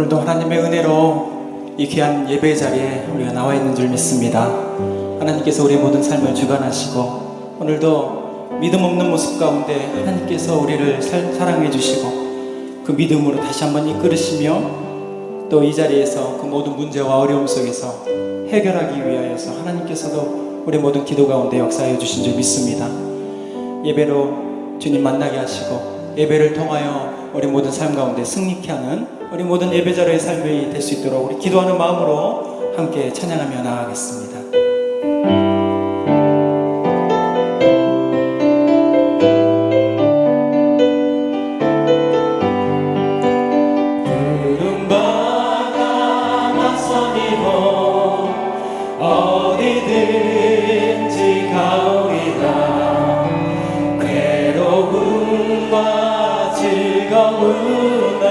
오늘도 하나님의 은혜로 이 귀한 예배 자리에 우리가 나와 있는 줄 믿습니다. 하나님께서 우리의 모든 삶을 주관하시고 오늘도 믿음 없는 모습 가운데 하나님께서 우리를 사랑해 주시고 그 믿음으로 다시 한번 이끌으시며 또 이 자리에서 그 모든 문제와 어려움 속에서 해결하기 위하여서 하나님께서도 우리 모든 기도 가운데 역사해 주신 줄 믿습니다. 예배로 주님 만나게 하시고 예배를 통하여 우리 모든 삶 가운데 승리케 하는 우리 모든 예배자로의 삶이 될 수 있도록 우리 기도하는 마음으로 함께 찬양하며 나아가겠습니다. 어디든지 가오리다. 괴로움과 즐거움과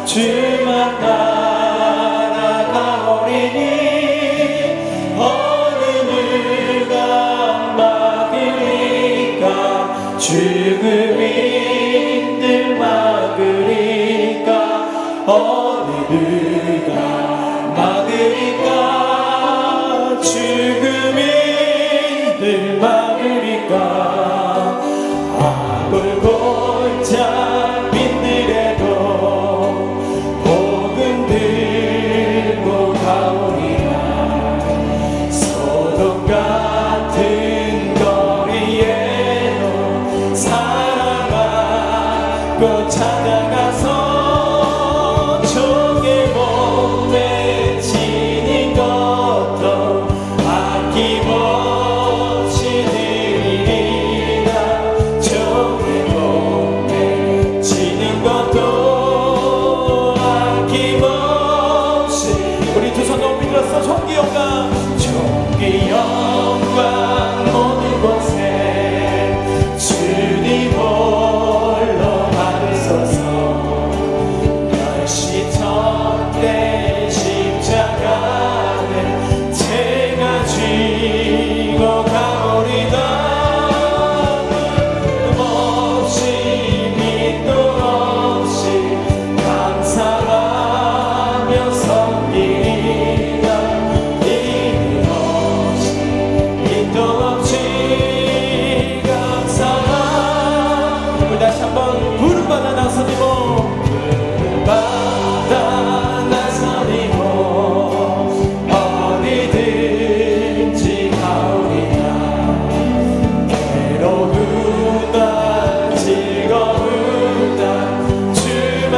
주만 따라가오리니 어느 누가 막으리까. 죽음이 늘 막으리까. 어느 누가 막으리까. 죽음이 늘 막으리까. 아골골자 빈들에도 복음 들고 가오리라. 소돔 같은 거리에도 사랑하고 찾아가서 종의 몸에 지닌 것도 아낌없이 드리리라. 종의 몸에 지는 것도 아낌없이. 우리 두 손 높이 들어서 종기 영광 모든 곳에 주님 홀로 받으소서. 멸시쳤대 십자가를 제가 쥐고 가오리다. 없이 밑도 없이 감사하며 섬기리라. 이름 없이 밑도 없이 감사하며. 우리 다시 한번 부름받아 나서리고 부름받아 나서리고 어디든지 가오리라. 괴로움과 즐거움과 주만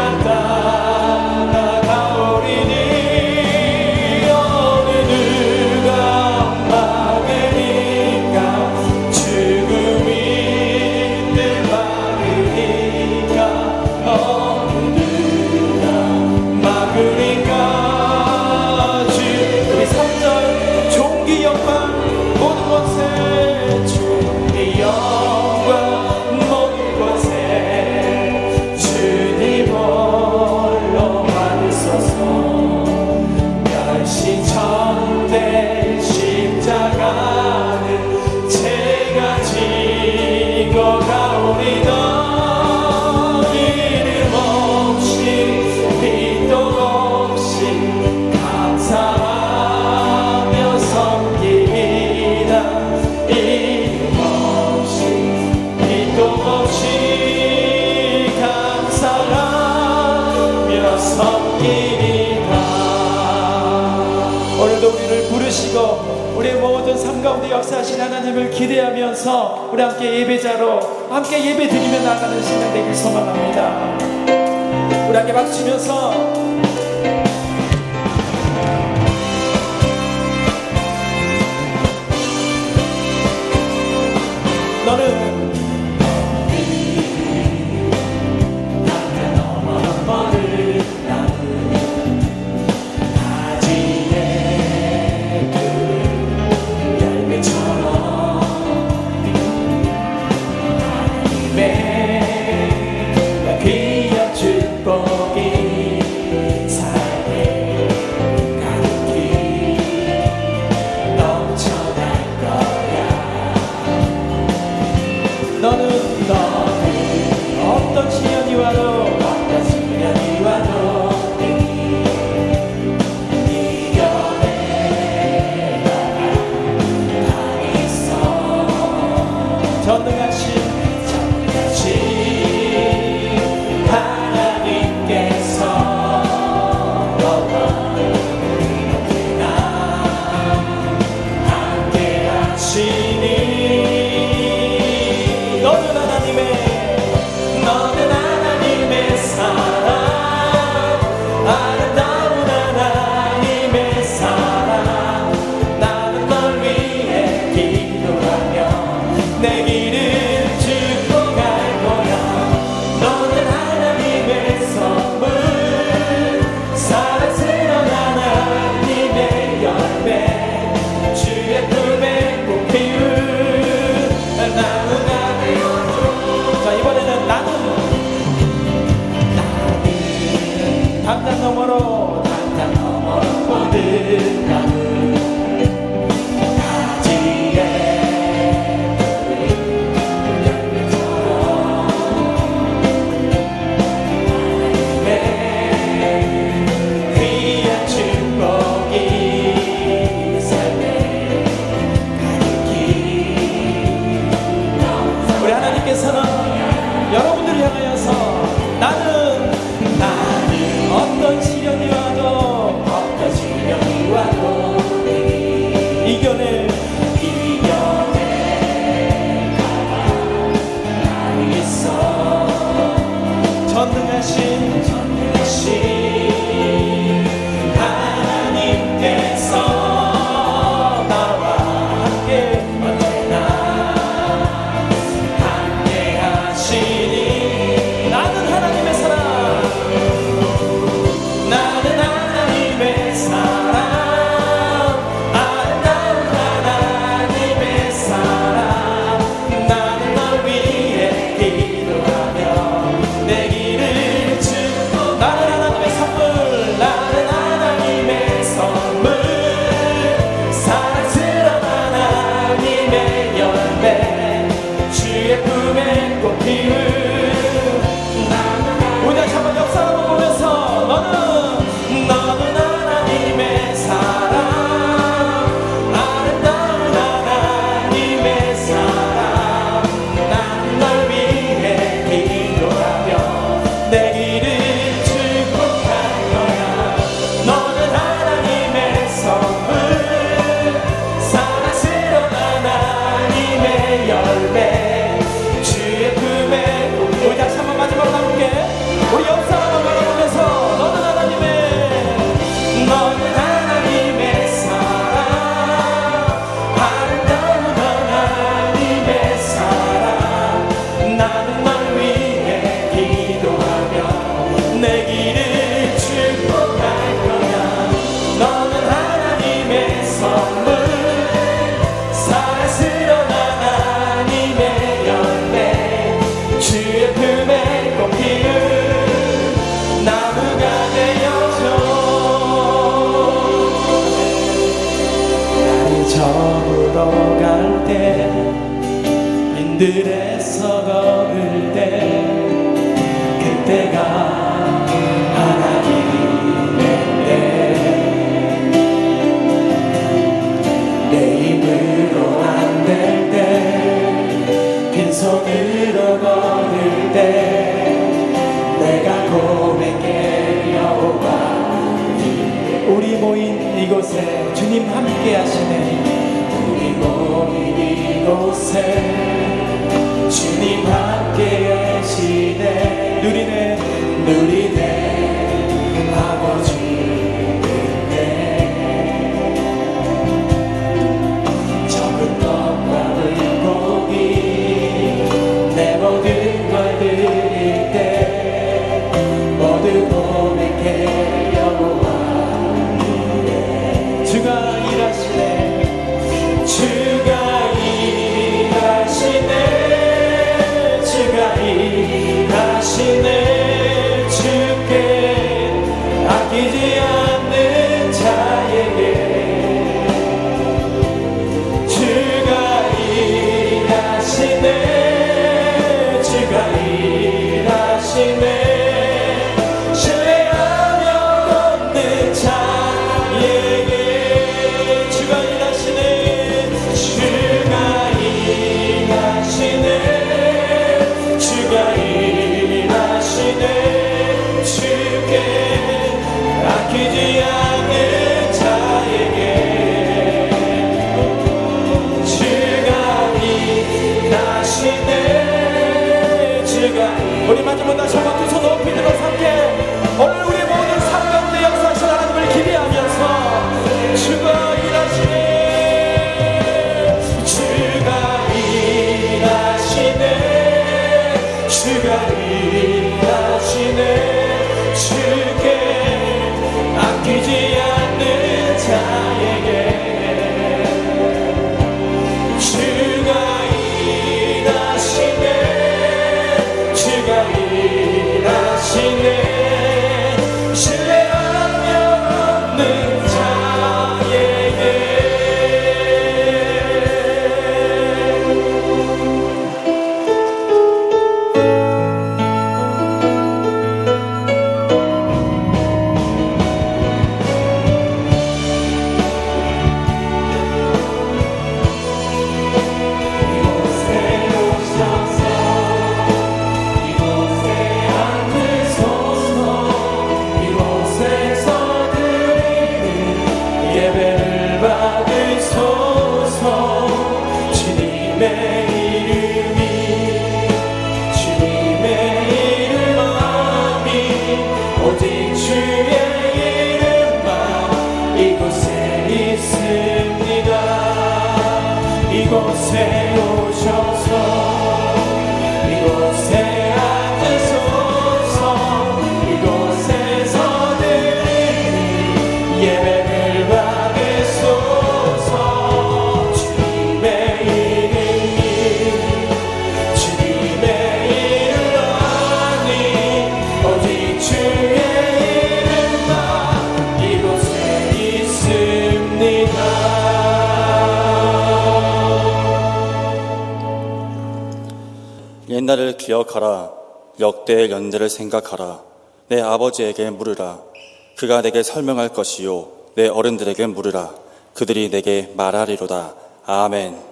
따라가오리니 어느 누가 막으리까. 죽음이 늘 막으리까. 어느 누가 막으리까. 우리 3절 종기 영광 모든 곳에 종기 영광 모든 곳에 주님 홀로 받으소서. 멸시천대 십자가는 제가 지고 가오리다. 이름 없이 빛도 없이 감사하며 섬기리라. 이름 없이 빛도 없이 감사하며 섬기리라. 오늘도 우리를 부르시고 우리의 모든 삶 가운데 역사하신 하나님을 기대하면서 우리 함께 예배자로 함께 예배 드리며 나가는 시간 되길 소망합니다. 우리 함께 박수 치면서 너는 귀한 축복이 삶에 가득히 넘쳐날 거야. 너는 어떤 시련이 와도 하나님께서는 여러분들을 향하여서 나는 어떤 시련이 와도 이겨낼 전능하신 하나님께서 나와 함께 언제나 함께 하시니 나는 하나님의 사랑 나는 하나님의 사랑 아름다운 하나님의 사랑 나는 널 위해 기도하며 내 길을 주 나는 하나님의 선물 나는 하나님의 선물 사랑스러운 하나님의 열매 주의 품에 꼭 피운 우리 다시 한번 역사 한번 보면서 너는 하나님의 사랑 아름다운 하나님의 사랑 나는 널 위해 기도하며 내 길을 축복할 거야 너는 하나님의 선물 사랑스러운 하나님의 열매 주의 품에 우리 다시 한번 마지막으로 나올게 우리 역사 한번 바라보면서 너는 하나님의 사랑 아름다운 하나님의 사랑 나는 널 위해 기도하며 내 길을 축복할 거야 너는 하나님의 선물 사랑스러운 하나님의 열매 주의 품에 꼭 피운 나무가 되어줘 나를 저물어 갈 때 빈들에서 걸을 때 그때가 하나님의 때내 힘으로 안 될 때 빈손으로 걸을 때 내가 고백해 여호와 우리 모인 이곳에 주님 함께 하시네 우리 모인 이곳에 주님 함께 하시네 누리네 아버지 은혜 적은 것과 물고기 내 모든 걸 드릴 때 모두 고백해 여호와 주가 일하시네 주가 일하시네 주가 일하시네 주께 아끼지 않는 자에게 주가 일하시네 주가 일하시네 신뢰하며 걷는 자에게 주가 일하시네 주가 일하시네 주가 일하시네 주께 아끼지 않는 자에게 주가 일하시네 주가 우리 마지막 다시 한번 두 손 높이 들어서 함께 오늘 우리 모든 삶 가운데 역사하신 하나님을 기대하면서 주가 일하시네 주가 일하시네 주가 일하시네 주께 아끼지 않는 자에게 주가 일하시네 주가 일하시네 신뢰하며 걷는 자에게 옛날을 기억하라. 역대의 연대를 생각하라. 내 아버지에게 물으라. 그가 내게 설명할 것이요. 내 어른들에게 물으라. 그들이 내게 말하리로다. 아멘.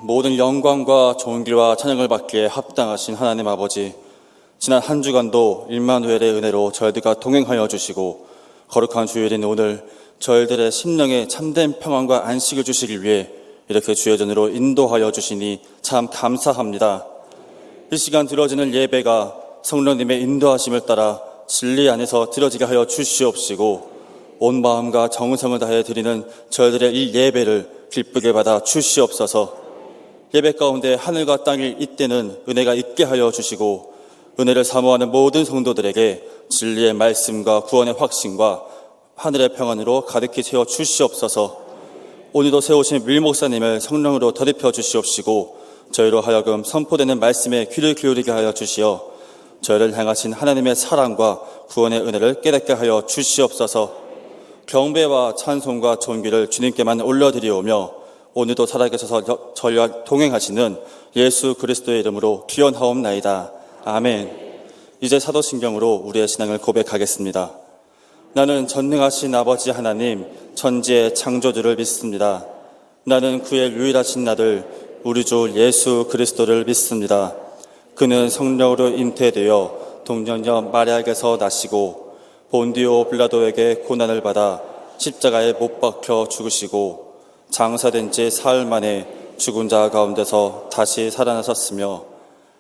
모든 영광과 좋은 길과 찬양을 받기에 합당하신 하나님 아버지, 지난 한 주간도 임마누엘의 은혜로 저희들과 동행하여 주시고 거룩한 주일인 오늘 저희들의 심령에 참된 평안과 안식을 주시기 위해 이렇게 주의 전으로 인도하여 주시니 참 감사합니다. 이 시간 드려지는 예배가 성령님의 인도하심을 따라 진리 안에서 드려지게 하여 주시옵시고 온 마음과 정성을 다해 드리는 저희들의 이 예배를 기쁘게 받아 주시옵소서. 예배 가운데 하늘과 땅이 잇대는 은혜가 있게 하여 주시고 은혜를 사모하는 모든 성도들에게 진리의 말씀과 구원의 확신과 하늘의 평안으로 가득히 채워 주시옵소서. 오늘도 세우신 밀목사님을 성령으로 더입혀 주시옵시고 저희로 하여금 선포되는 말씀에 귀를 기울이게 하여 주시어 저희를 향하신 하나님의 사랑과 구원의 은혜를 깨닫게 하여 주시옵소서. 경배와 찬송과 존귀를 주님께만 올려드리오며 오늘도 살아계셔서 저희와 동행하시는 예수 그리스도의 이름으로 기원하옵나이다. 아멘. 이제 사도신경으로 우리의 신앙을 고백하겠습니다. 나는 전능하신 아버지 하나님, 천지의 창조주를 믿습니다. 나는 그의 유일하신 아들, 우리 주 예수 그리스도를 믿습니다. 그는 성령으로 잉태되어 동정녀 마리아에게서 나시고 본디오 빌라도에게 고난을 받아 십자가에 못 박혀 죽으시고 장사된 지 사흘 만에 죽은 자 가운데서 다시 살아나셨으며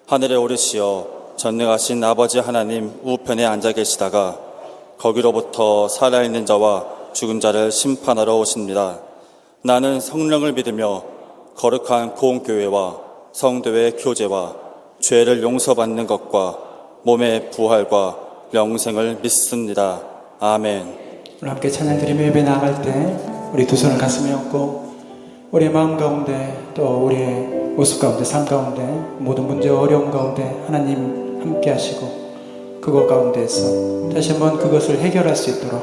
하늘에 오르시어 전능하신 아버지 하나님 우편에 앉아 계시다가 거기로부터 살아있는 자와 죽은 자를 심판하러 오십니다. 나는 성령을 믿으며 거룩한 공교회와 성도의 교제와 죄를 용서받는 것과 몸의 부활과 영생을 믿습니다. 아멘. 오늘 함께 찬양드리며 예배 나갈 때 우리 두 손을 가슴에 얹고 우리의 마음 가운데 또 우리의 모습 가운데 삶 가운데 모든 문제 어려움 가운데 하나님 함께 하시고 그것 가운데에서 다시 한번 그것을 해결할 수 있도록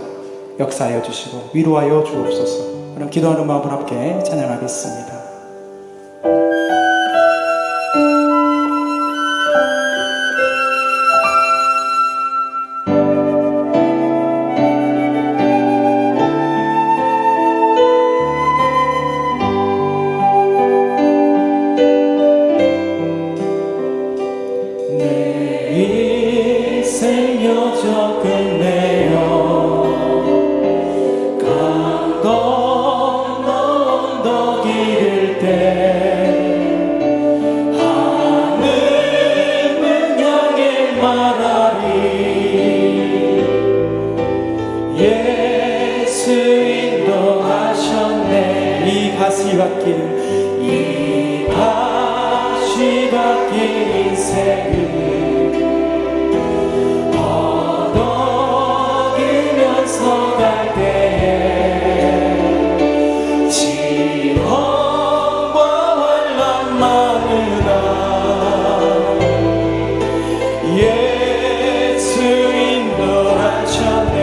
역사하여 주시고 위로하여 주옵소서. 그럼 기도하는 마음으로 함께 찬양하겠습니다. 이 다시 바뀐 인생을 허덕이면서 갈 때에 지원과 환난 많으나 예수 인도하셨네.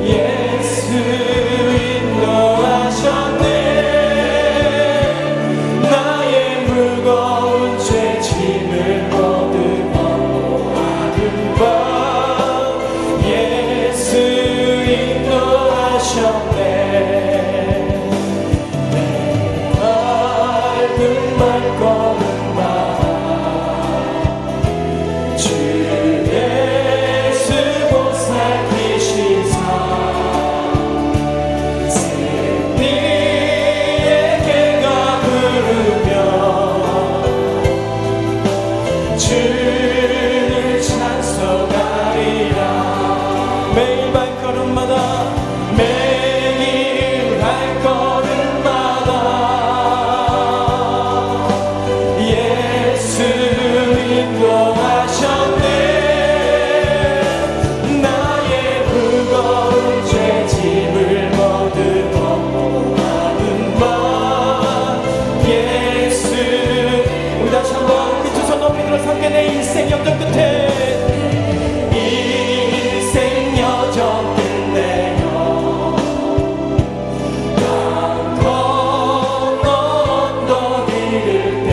예수 내 인생 여정 끝에 인생 여정 끝내요 강 건너 언덕 이를 때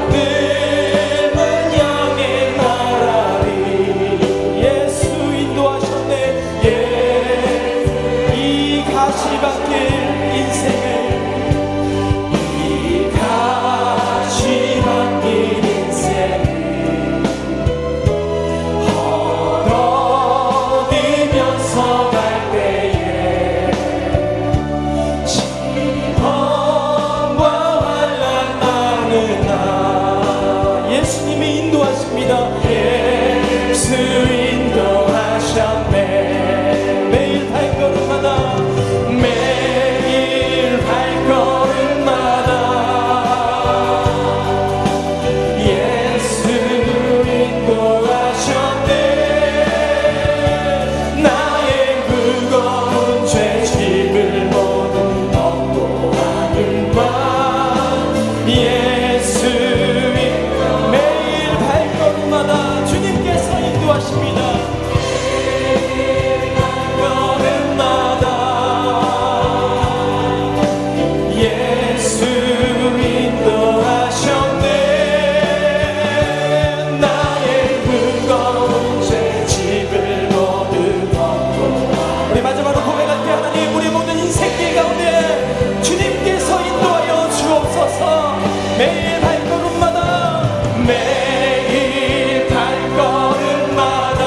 하늘은 향해 나라리 예수 인도하셨네 이 가시밭길 인생을 이 가시밭길 인생을 헐어디면서 갈 때에 시험과 환난 나는 나 예수님이 인도하십니다 예수 인도하셨네 매일 발걸음마다 매일 발걸음마다 예수 인도하셨네 나의 무거운 죄짐을 모두 덮고 하는 바 예수 매일 발걸음마다 주님께서 인도하십니다 걸음마다 예수 인도하셨네 나의 무거운 죄짐을 모두 덮고 우리 마지막으로 고백할 때 하나님 우리 모든 인생길 가운데 주님께서 인도하여 주옵소서 매일 발걸음마다 매일 발걸음마다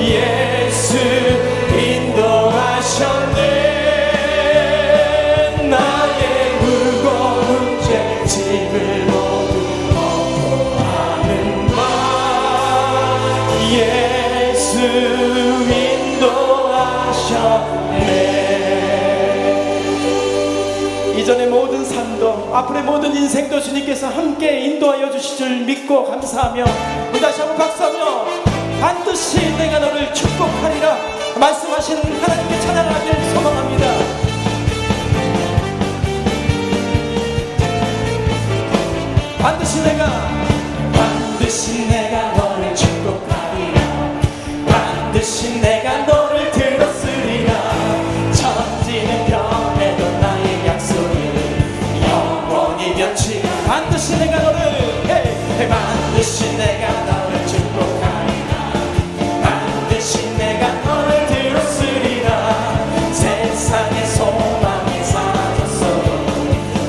예수 인도하셨네 나의 무거운 죄짐을 모두 덮고 하는 바 예수 인도하셨네 이전의 모든 삶도 앞으로의 모든 인생도 주님께서 함께 인도하여 주실 줄 믿고 감사하며 우리 다시 한번 박수하며 반드시 내가 너를 축복하리라 말씀하신 하나님께 찬양하길 소망합니다 반드시 내가 너를 축복하리라 반드시 내가 너를 들었으리라 천지는 변해도 나의 약속이 영원히 변치 반드시 내가 너를 반드시 내가 너를 축복하리라 반드시 내가 너를 들었으리라 세상의 소망이 사라졌어도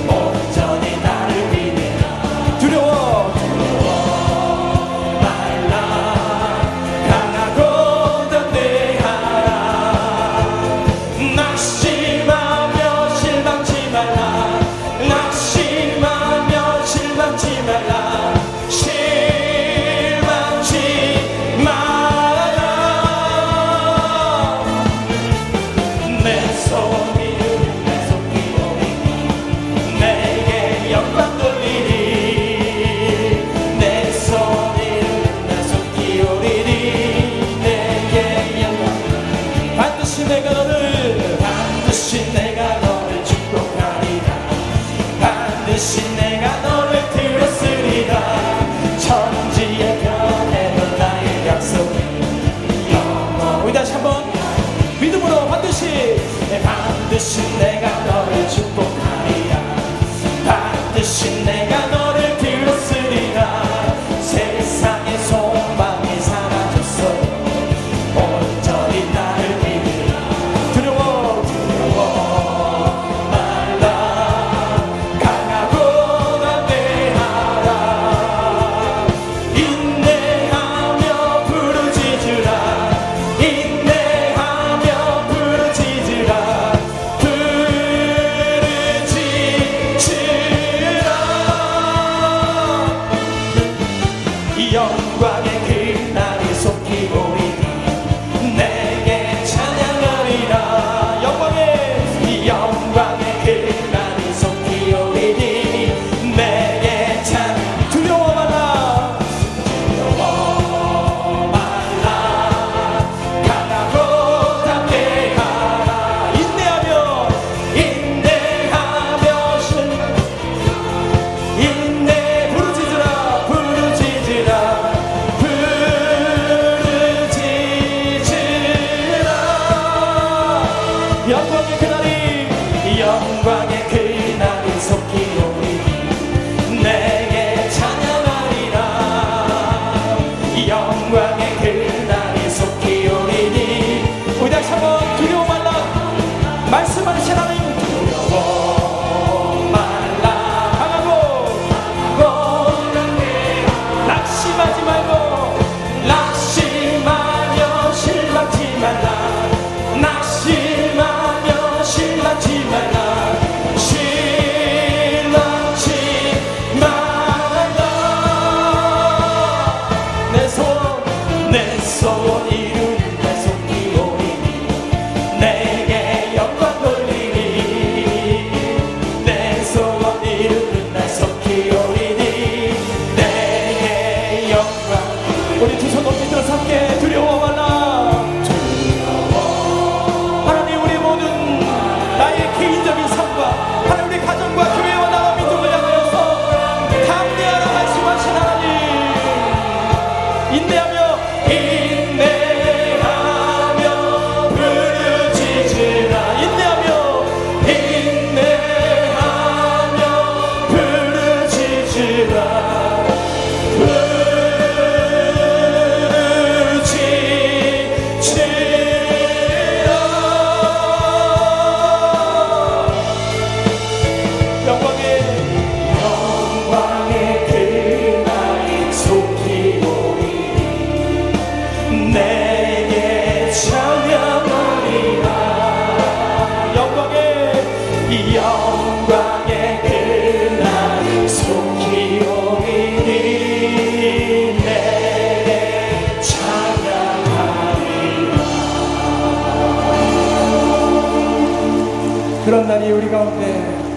온전히 나를 믿으라 두려워 말라 강하고 담대하라 낙심하며 실망치 말라 낙심하며 실망치 말라 실망치 말라 내 손이 오리니 내게 영광 돌리리 내 손이 오리니 내게 영광 반드시 내가 너를 축복하리라 반드시 내가 너를 들었으리라 천지에 변해도 나의 약속이 영원히 우리 다시 한번 믿음으로 반드시 내가 너를 축복하리라 반드시 내가 너를 들었으리라 세상의 소망이 사라졌어 온전히 나를 믿으라 두려워 말라 강하고 담대하라 인내하며 부르짖으라 인내하며 부르짖으라 부르짖으라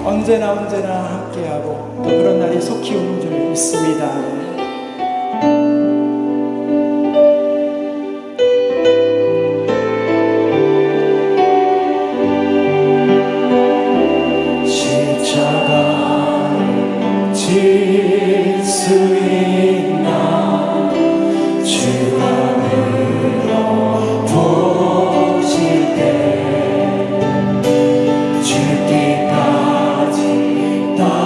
언제나 함께하고 또 그런 날이 속히 오는 줄 믿습니다. 십자가를 질 수 있나 주가 물어보실 때 죽기까지 따르오니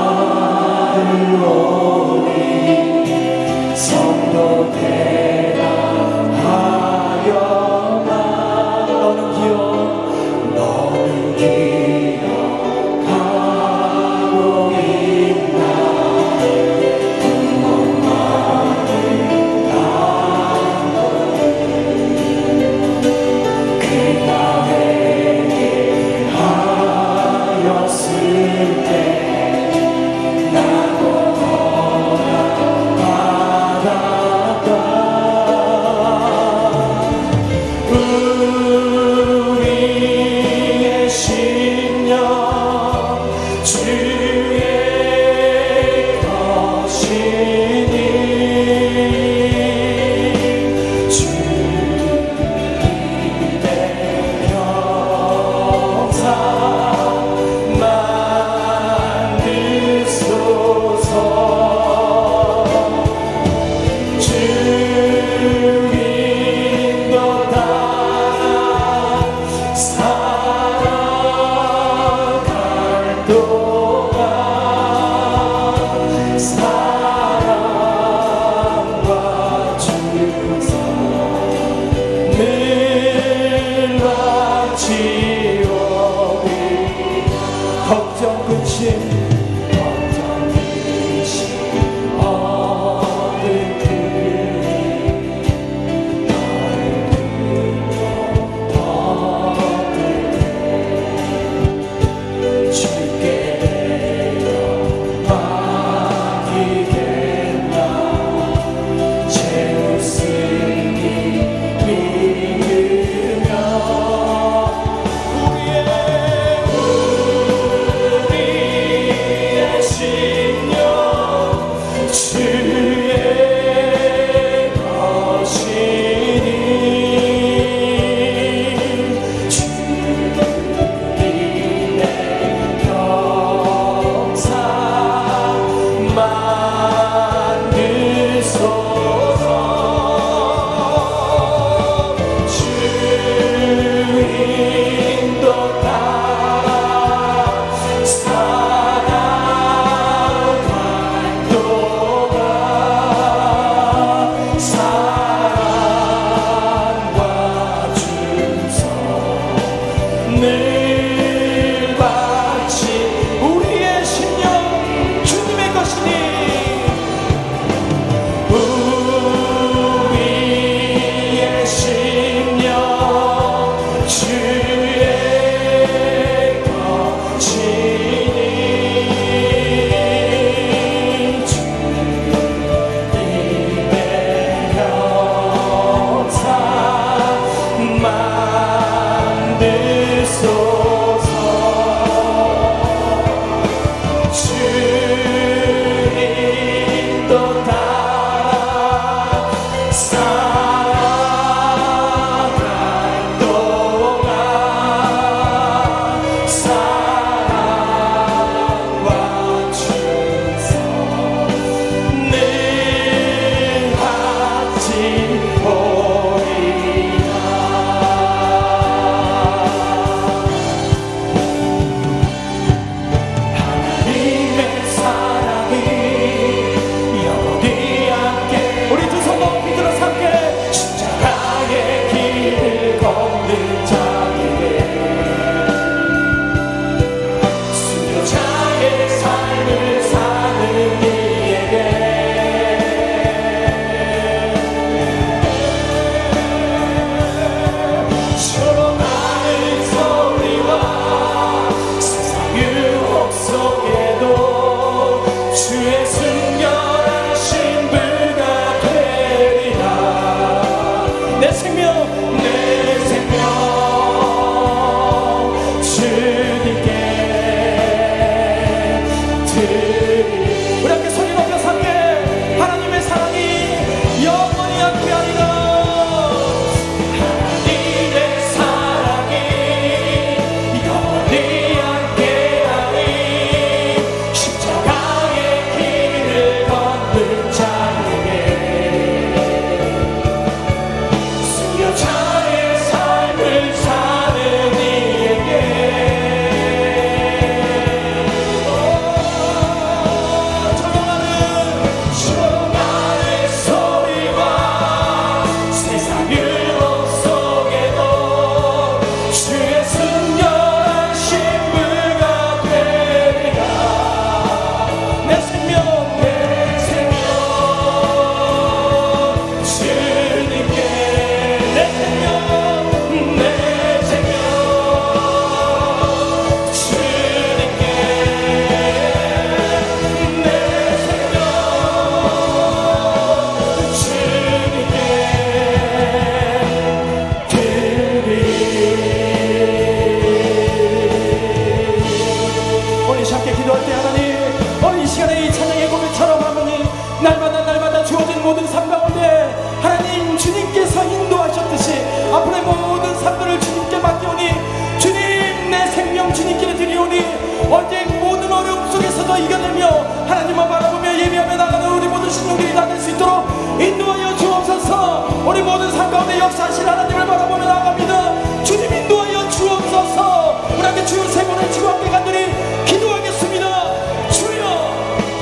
모든 신령들이 다 될 수 있도록 인도하여 주옵소서. 우리 모든 삶 가운데 역사하신 하나님을 바라보며 나아갑니다. 주님 인도하여 주옵소서. 우리 함께 주여 세 번의 주와 함께 간절히 기도하겠습니다. 주여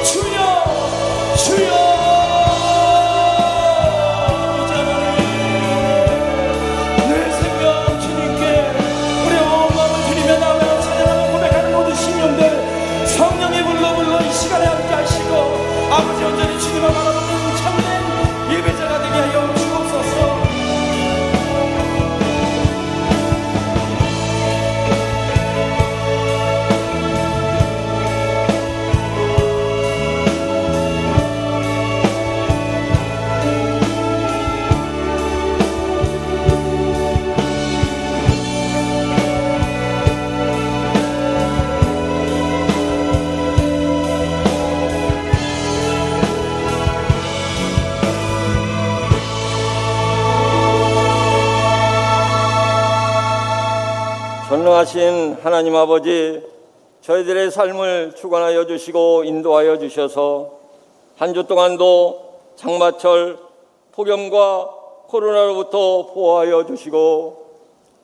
주여 주여. 아버지 온전히 주님을 바라보는 참된 예배자가 되게 하여 주옵소서. 전능하신 하나님 아버지, 저희들의 삶을 주관하여 주시고 인도하여 주셔서 한 주 동안도 장마철 폭염과 코로나로부터 보호하여 주시고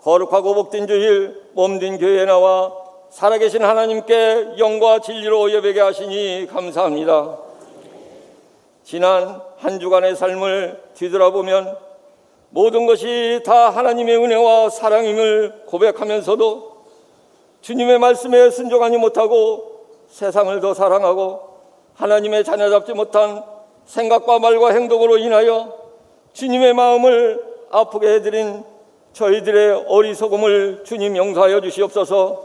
거룩하고 복된 주일 몸된 교회에 나와 살아계신 하나님께 영과 진리로 예배게 하시니 감사합니다. 지난 한 주간의 삶을 뒤돌아보면 모든 것이 다 하나님의 은혜와 사랑임을 고백하면서도 주님의 말씀에 순종하지 못하고 세상을 더 사랑하고 하나님의 자녀답지 못한 생각과 말과 행동으로 인하여 주님의 마음을 아프게 해드린 저희들의 어리석음을 주님 용서하여 주시옵소서.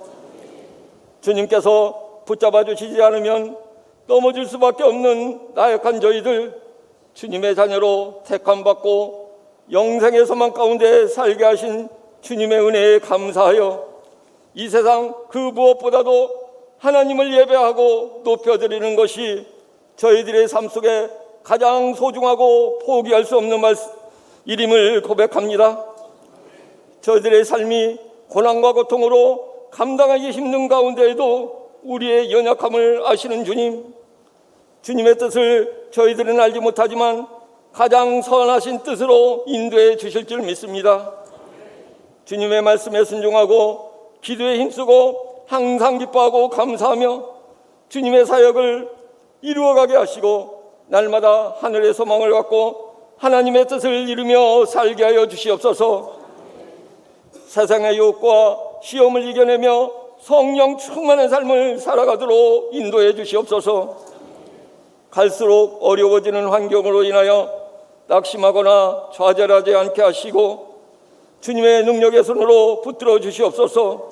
주님께서 붙잡아 주시지 않으면 넘어질 수밖에 없는 나약한 저희들, 주님의 자녀로 택함받고 영생의 소망 가운데 살게 하신 주님의 은혜에 감사하여 이 세상 그 무엇보다도 하나님을 예배하고 높여드리는 것이 저희들의 삶 속에 가장 소중하고 포기할 수 없는 일임을 고백합니다. 저희들의 삶이 고난과 고통으로 감당하기 힘든 가운데에도 우리의 연약함을 아시는 주님, 주님의 뜻을 저희들은 알지 못하지만 가장 선하신 뜻으로 인도해 주실 줄 믿습니다. 주님의 말씀에 순종하고 기도에 힘쓰고 항상 기뻐하고 감사하며 주님의 사역을 이루어가게 하시고 날마다 하늘의 소망을 갖고 하나님의 뜻을 이루며 살게 하여 주시옵소서. 세상의 유혹과 시험을 이겨내며 성령 충만한 삶을 살아가도록 인도해 주시옵소서. 갈수록 어려워지는 환경으로 인하여 낙심하거나 좌절하지 않게 하시고 주님의 능력의 손으로 붙들어 주시옵소서.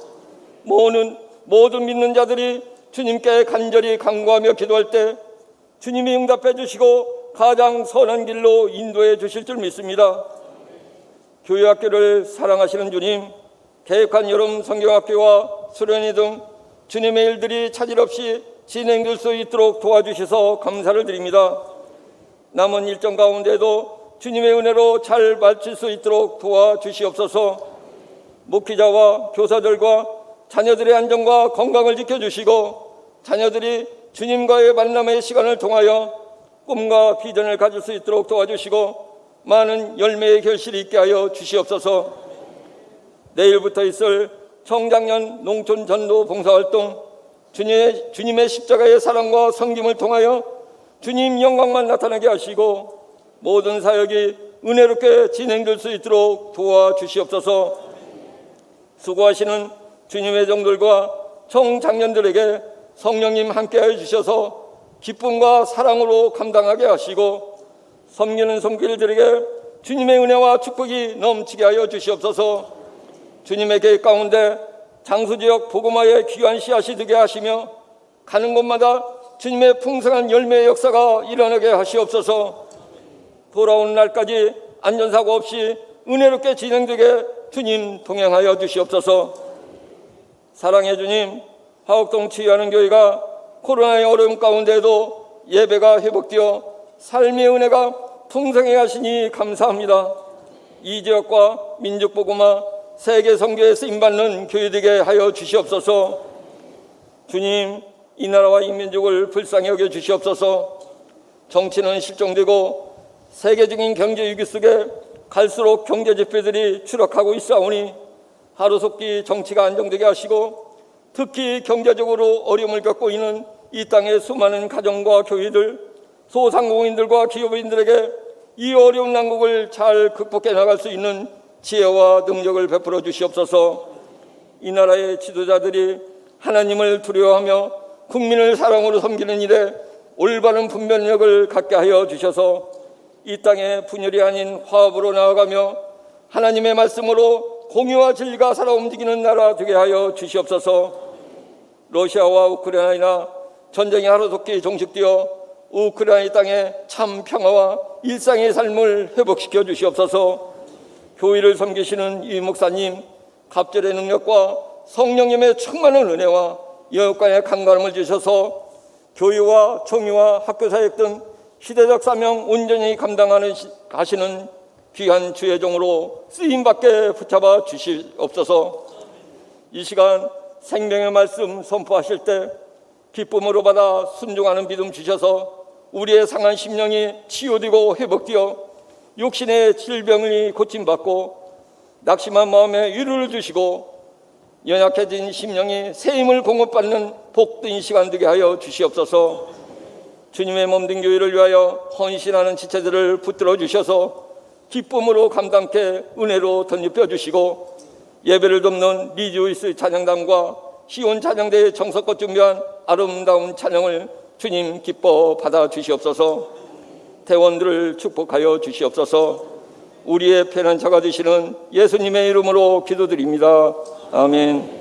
모든 믿는 자들이 주님께 간절히 간구하며 기도할 때 주님이 응답해 주시고 가장 선한 길로 인도해 주실 줄 믿습니다. 교회학교를 사랑하시는 주님, 계획한 여름 성경학교와 수련회 등 주님의 일들이 차질 없이 진행될 수 있도록 도와주셔서 감사를 드립니다. 남은 일정 가운데도 주님의 은혜로 잘 마칠 수 있도록 도와주시옵소서. 목회자와 교사들과 자녀들의 안전과 건강을 지켜주시고 자녀들이 주님과의 만남의 시간을 통하여 꿈과 비전을 가질 수 있도록 도와주시고 많은 열매의 결실이 있게 하여 주시옵소서. 내일부터 있을 청장년 농촌 전도 봉사활동 주님의 십자가의 사랑과 섬김을 통하여 주님 영광만 나타나게 하시고 모든 사역이 은혜롭게 진행될 수 있도록 도와주시옵소서. 수고하시는 주님의 종들과 청장년들에게 성령님 함께하여 주셔서 기쁨과 사랑으로 감당하게 하시고 섬기는 손길들에게 주님의 은혜와 축복이 넘치게 하여 주시옵소서. 주님의 계획 가운데 장수지역 복음화의 귀한 씨앗이 되게 하시며 가는 곳마다 주님의 풍성한 열매의 역사가 일어나게 하시옵소서. 돌아오는 날까지 안전사고 없이 은혜롭게 진행되게 주님 동행하여 주시옵소서. 사랑의 주님, 화곡동 치유하는 교회가 코로나의 어려움 가운데도 예배가 회복되어 삶의 은혜가 풍성해 하시니 감사합니다. 이 지역과 민족복음화 세계 선교에 쓰임받는 교회 되게 하여 주시옵소서. 주님, 이 나라와 이 민족을 불쌍히 여겨 주시옵소서. 정치는 실종되고 세계적인 경제 위기 속에 갈수록 경제 지표들이 추락하고 있사오니 하루속히 정치가 안정되게 하시고 특히 경제적으로 어려움을 겪고 있는 이 땅의 수많은 가정과 교회들, 소상공인들과 기업인들에게 이 어려운 난국을 잘 극복해 나갈 수 있는 지혜와 능력을 베풀어 주시옵소서. 이 나라의 지도자들이 하나님을 두려워하며 국민을 사랑으로 섬기는 일에 올바른 분별력을 갖게 하여 주셔서 이 땅에 분열이 아닌 화합으로 나아가며 하나님의 말씀으로 공의와 진리가 살아 움직이는 나라 되게 하여 주시옵소서. 러시아와 우크라이나 전쟁이 하루속히 종식되어 우크라이나 땅에 참 평화와 일상의 삶을 회복시켜 주시옵소서. 교회를 섬기시는 이 목사님 갑절의 능력과 성령님의 충만한 은혜와 영육간의 강건함을 주셔서 교회와 정의와 학교사역 등 시대적 사명 온전히 감당하시는 귀한 주의 종으로 쓰임받게 붙잡아 주시옵소서. 이 시간 생명의 말씀 선포하실 때 기쁨으로 받아 순종하는 믿음 주셔서 우리의 상한 심령이 치유되고 회복되어 육신의 질병이 고침받고 낙심한 마음에 위로를 주시고 연약해진 심령이 새 힘을 공급받는 복된 시간 되게 하여 주시옵소서. 주님의 몸된 교회를 위하여 헌신하는 지체들을 붙들어 주셔서 기쁨으로 감당케 은혜로 덧입혀 주시고 예배를 돕는 리조이스 찬양단과 시온 찬양대의 정석껏 준비한 아름다운 찬양을 주님 기뻐 받아 주시옵소서. 대원들을 축복하여 주시옵소서. 우리의 편안차가 되시는 예수님의 이름으로 기도드립니다. 아멘.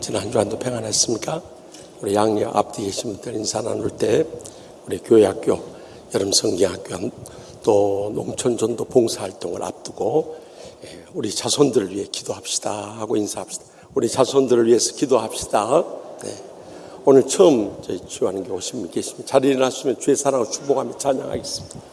지난 주간도 평안했습니까? 우리 양녀 앞뒤 계신 분들 인사 나눌 때 우리 교회학교, 여름성경학교 또 농촌전도 봉사활동을 앞두고 우리 자손들을 위해 기도합시다 하고 인사합시다. 우리 자손들을 위해서 기도합시다. 네. 오늘 처음 저희 주하는 게 오신 분 계시면 자리에 일어나시면 주의 사랑을 축복하며 찬양하겠습니다.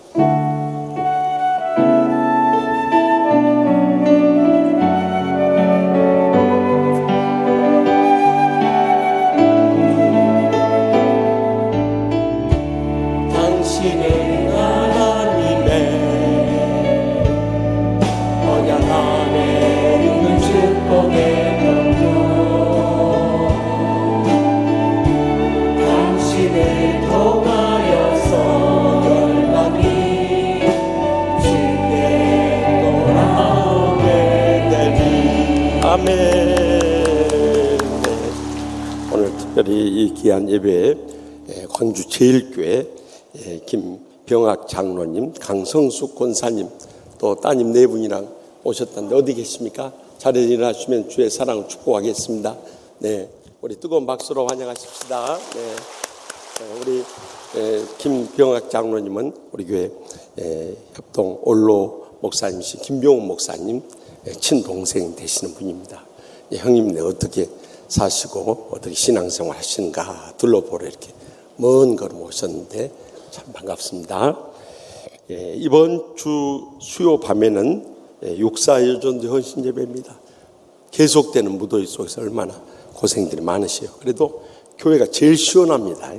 오늘 특별히 이 귀한 예배에 광주 제일교회 김병학 장로님, 강성숙 권사님 또 따님 네 분이랑 오셨던데 어디 계십니까? 자리에 일어나시면 주의 사랑을 축복하겠습니다. 네, 우리 뜨거운 박수로 환영하십시다. 네, 우리 김병학 장로님은 우리 교회 협동 올로 목사님이신 김병훈 목사님 친동생 되시는 분입니다. 형님네 어떻게 사시고 어떻게 신앙생활 하시는가 둘러보러 이렇게 먼 걸음 오셨는데 참 반갑습니다. 이번 주 수요 밤에는 육사여전도 헌신예배입니다. 계속되는 무더위 속에서 얼마나 고생들이 많으시요. 그래도 교회가 제일 시원합니다.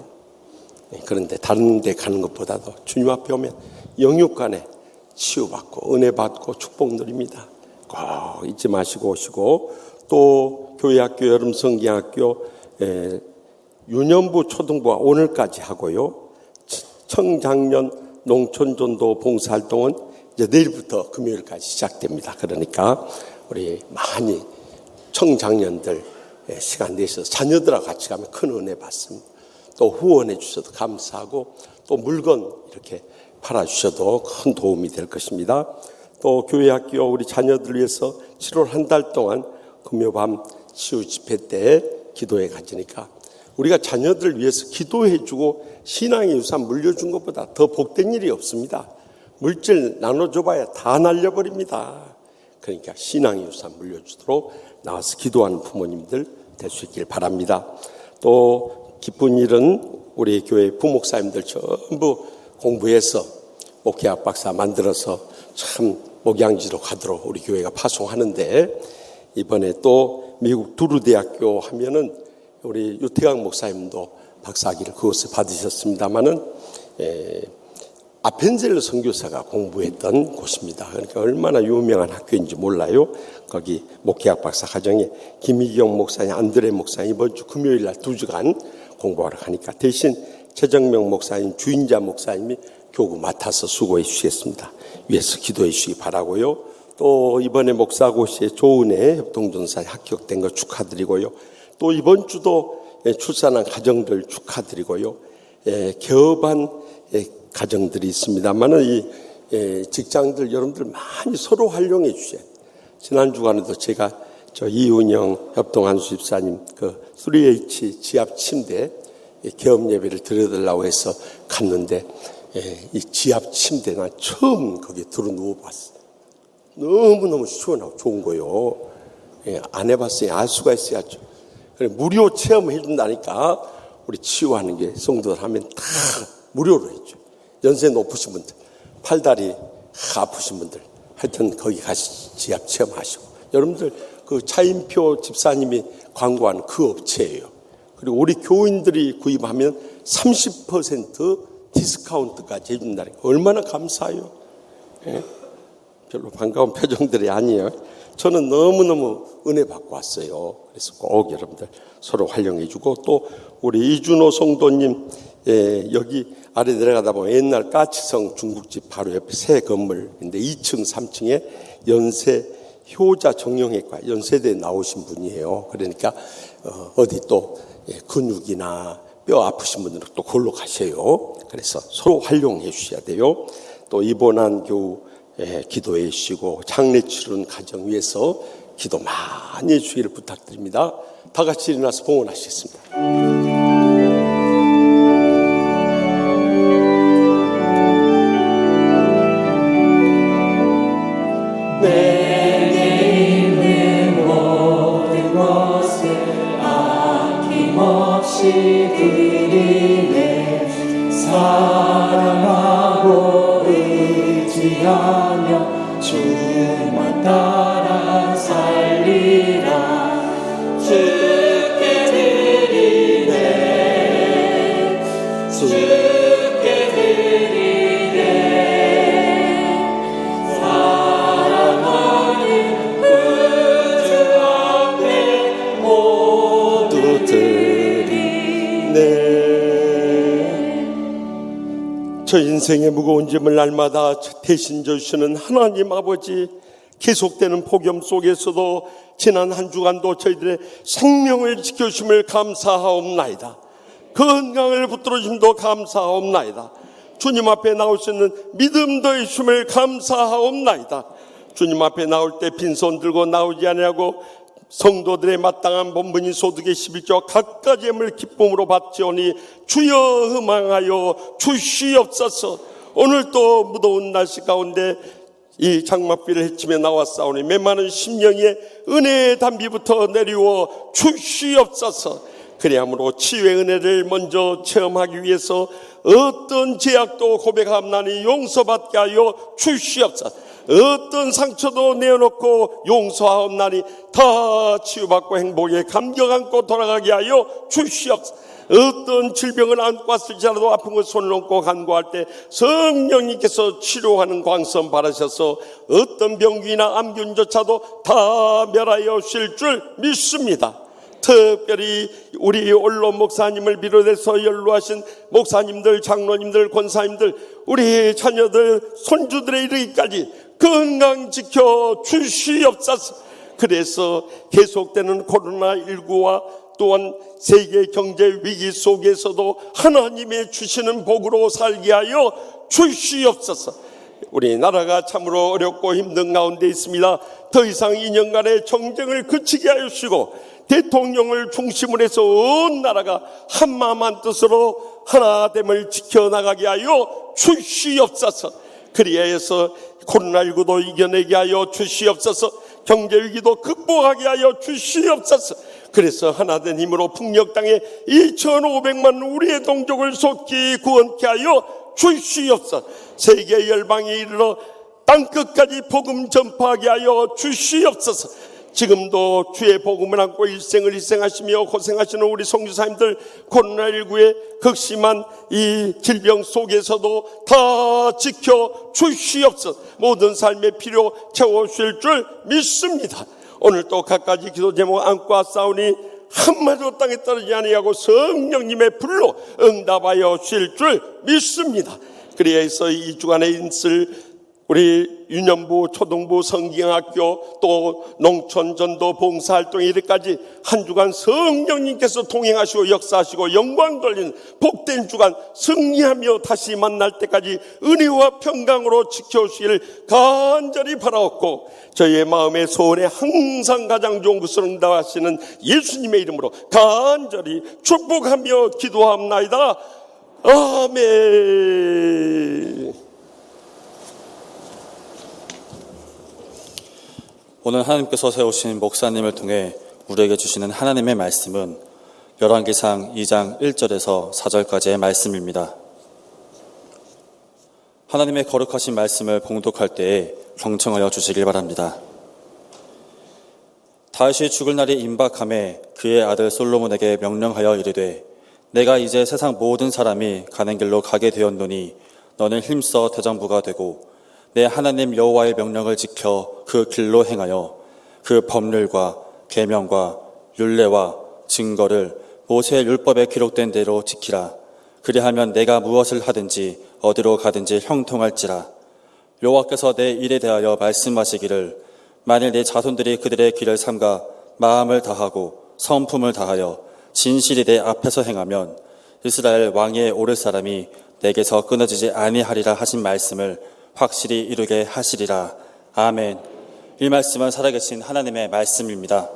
그런데 다른 데 가는 것보다도 주님 앞에 오면 영육간에 치유받고 은혜받고 축복 누립니다. 꼭 잊지 마시고 오시고 또 교회학교 여름성경학교 유년부 초등부가 오늘까지 하고요. 청장년 농촌전도 봉사활동은 이제 내일부터 금요일까지 시작됩니다. 그러니까 우리 많이 청장년들 시간 내셔서 자녀들하고 같이 가면 큰 은혜 받습니다. 또 후원해 주셔도 감사하고 또 물건 이렇게 팔아주셔도 큰 도움이 될 것입니다. 또 교회 학교 우리 자녀들 위해서 7월 한 달 동안 금요밤 치유 집회 때 기도회 가지니까 우리가 자녀들 위해서 기도해주고 신앙의 유산 물려준 것보다 더 복된 일이 없습니다. 물질 나눠줘봐야 다 날려버립니다. 그러니까 신앙의 유산 물려주도록 나와서 기도하는 부모님들 될 수 있길 바랍니다. 또 기쁜 일은 우리 교회 부목사님들 전부 공부해서 목회학 박사 만들어서 참 목양지로 가도록 우리 교회가 파송하는데, 이번에 또 미국 두루 대학교 하면은 우리 유태강 목사님도 박사학위를 그것을 받으셨습니다마는 아펜젤러 선교사가 공부했던 곳입니다. 그러니까 얼마나 유명한 학교인지 몰라요. 거기 목회학 박사 과정에 김희경 목사님, 안드레 목사님 이번 주 금요일 날 2주간 공부하러 가니까 대신 최정명 목사님, 주인자 목사님이 교구 맡아서 수고해 주시겠습니다. 위에서 기도해 주시기 바라고요. 또 이번에 목사고시에 조은혜 협동전사 합격된 거 축하드리고요. 또 이번 주도 출산한 가정들 축하드리고요. 개업한 가정들이 있습니다만은 이 직장들 여러분들 많이 서로 활용해 주세요. 지난 주간에도 제가 이은영 협동한수 집사님 그 3H 지압 침대 개업 예배를 드려달라고 해서 갔는데 이 지압 침대 나 처음 거기에 들어 누워봤어요. 너무너무 시원하고 좋은 거요. 안 해봤으니 알 수가 있어야죠. 무료 체험해 준다니까 우리 치유하는 게 성도들 하면 다 무료로 해줘. 연세 높으신 분들, 팔다리 아프신 분들, 하여튼 거기 가서 지압 체험하시고. 여러분들 그 차인표 집사님이 광고하는 그 업체예요. 그리고 우리 교인들이 구입하면 30% 디스카운트까지 해준다니까 얼마나 감사해요. 별로 반가운 표정들이 아니에요. 저는 너무너무 은혜 받고 왔어요. 그래서 꼭 여러분들 서로 활용해주고, 또 우리 이준호 성도님 여기 아래 내려가다 보면 옛날 까치성 중국집 바로 옆에 새 건물인데 2층 3층에 연세 효자 정형외과 연세대에 나오신 분이에요. 그러니까 어디 또 근육이나 뼈 아프신 분들은 또 그걸로 가세요. 그래서 서로 활용해 주셔야 돼요. 또 입원한 교우 기도해 주시고 장례 치르는 가정 위해서 기도 많이 해 주시기를 부탁드립니다. 다 같이 일어나서 봉헌하시겠습니다. 내게 있는 모든 것을 아낌없이 드리네. 사랑하고 의지하며 주만 따라 살리라. 주께 드리네. 주께 드리네. 사랑하는 구주 앞에 모두 드리네. 저 인생의 무거운 짐을 날마다 대신 져주시는 하나님 아버지, 계속되는 폭염 속에서도 지난 한 주간도 저희들의 생명을 지켜주심을 감사하옵나이다. 건강을 붙들어 주심도 감사하옵나이다. 주님 앞에 나올 수 있는 믿음 더해주심을 감사하옵나이다. 주님 앞에 나올 때 빈손 들고 나오지 아니하고 성도들의 마땅한 본분인 소득의 11조 각가지 예물 기쁨으로 받지오니 주여 음행하여 주시옵소서. 오늘 또 무더운 날씨 가운데 이 장막비를 헤치며 나왔사오니 메마른 심령에 은혜의 담비부터 내리워 주시옵소서. 그리함으로 치유의 은혜를 먼저 체험하기 위해서 어떤 제약도 고백함나니 용서받게 하여 주시옵소서. 어떤 상처도 내어놓고 용서하옵나니 다 치유받고 행복에 감격 안고 돌아가게 하여 주시옵소서. 어떤 질병을 안고 왔을지라도 아픈 것을 손을 얹고 간구할 때 성령님께서 치료하는 광선 바라셔서 어떤 병균이나 암균조차도 다 멸하여 주실 줄 믿습니다. 특별히 우리 언론 목사님을 비롯해서 연로하신 목사님들, 장로님들, 권사님들, 우리 자녀들, 손주들의 이르기까지 건강 지켜 주시옵소서. 그래서 계속되는 코로나19와 또한 세계 경제 위기 속에서도 하나님의 주시는 복으로 살게 하여 주시옵소서. 우리나라가 참으로 어렵고 힘든 가운데 있습니다. 더 이상 2년간의 정쟁을 그치게 하여 주시고 대통령을 중심으로 해서 온 나라가 한마음 한뜻으로 하나됨을 지켜나가게 하여 주시옵소서. 그리하여서 코로나19도 이겨내게 하여 주시옵소서. 경제위기도 극복하게 하여 주시옵소서. 그래서 하나된 힘으로 풍력 땅에 2,500만 우리의 동족을 속히 구원케 하여 주시옵소서. 세계 열방에 이르러 땅끝까지 복음 전파하게 하여 주시옵소서. 지금도 주의 복음을 안고 일생을 희생하시며 고생하시는 우리 선교사님들, 코로나19의 극심한 이 질병 속에서도 다 지켜 주시옵소서. 모든 삶의 필요 채워주실 줄 믿습니다. 오늘 또 갖가지 기도 제목 안고 싸우니 한마디도 땅에 떨어지지 아니하고 성령님의 불로 응답하여 주실 줄 믿습니다. 그래서 이 주간에 있을 우리 유년부, 초등부, 성경학교, 또 농촌 전도 봉사활동 이르까지 한 주간 성령님께서 동행하시고 역사하시고 영광 돌리는 복된 주간 승리하며 다시 만날 때까지 은혜와 평강으로 지켜주시기를 간절히 바라옵고, 저희의 마음의 소원에 항상 가장 좋은 것을 응답하시는 예수님의 이름으로 간절히 축복하며 기도합나이다. 아멘. 오늘 하나님께서 세우신 목사님을 통해 우리에게 주시는 하나님의 말씀은 열왕기상 2장 1절에서 4절까지의 말씀입니다. 하나님의 거룩하신 말씀을 봉독할 때에 경청하여 주시길 바랍니다. 다윗이 죽을 날이 임박함에 그의 아들 솔로몬에게 명령하여 이르되, 내가 이제 세상 모든 사람이 가는 길로 가게 되었노니 너는 힘써 대장부가 되고 내 하나님 여호와의 명령을 지켜 그 길로 행하여 그 법률과 계명과 율례와 증거를 모세의 율법에 기록된 대로 지키라. 그리하면 내가 무엇을 하든지 어디로 가든지 형통할지라. 여호와께서 내 일에 대하여 말씀하시기를, 만일 내 자손들이 그들의 길을 삼가 마음을 다하고 성품을 다하여 진실이 내 앞에서 행하면 이스라엘 왕위에 오를 사람이 내게서 끊어지지 아니하리라 하신 말씀을 확실히 이루게 하시리라. 아멘. 이 말씀은 살아계신 하나님의 말씀입니다.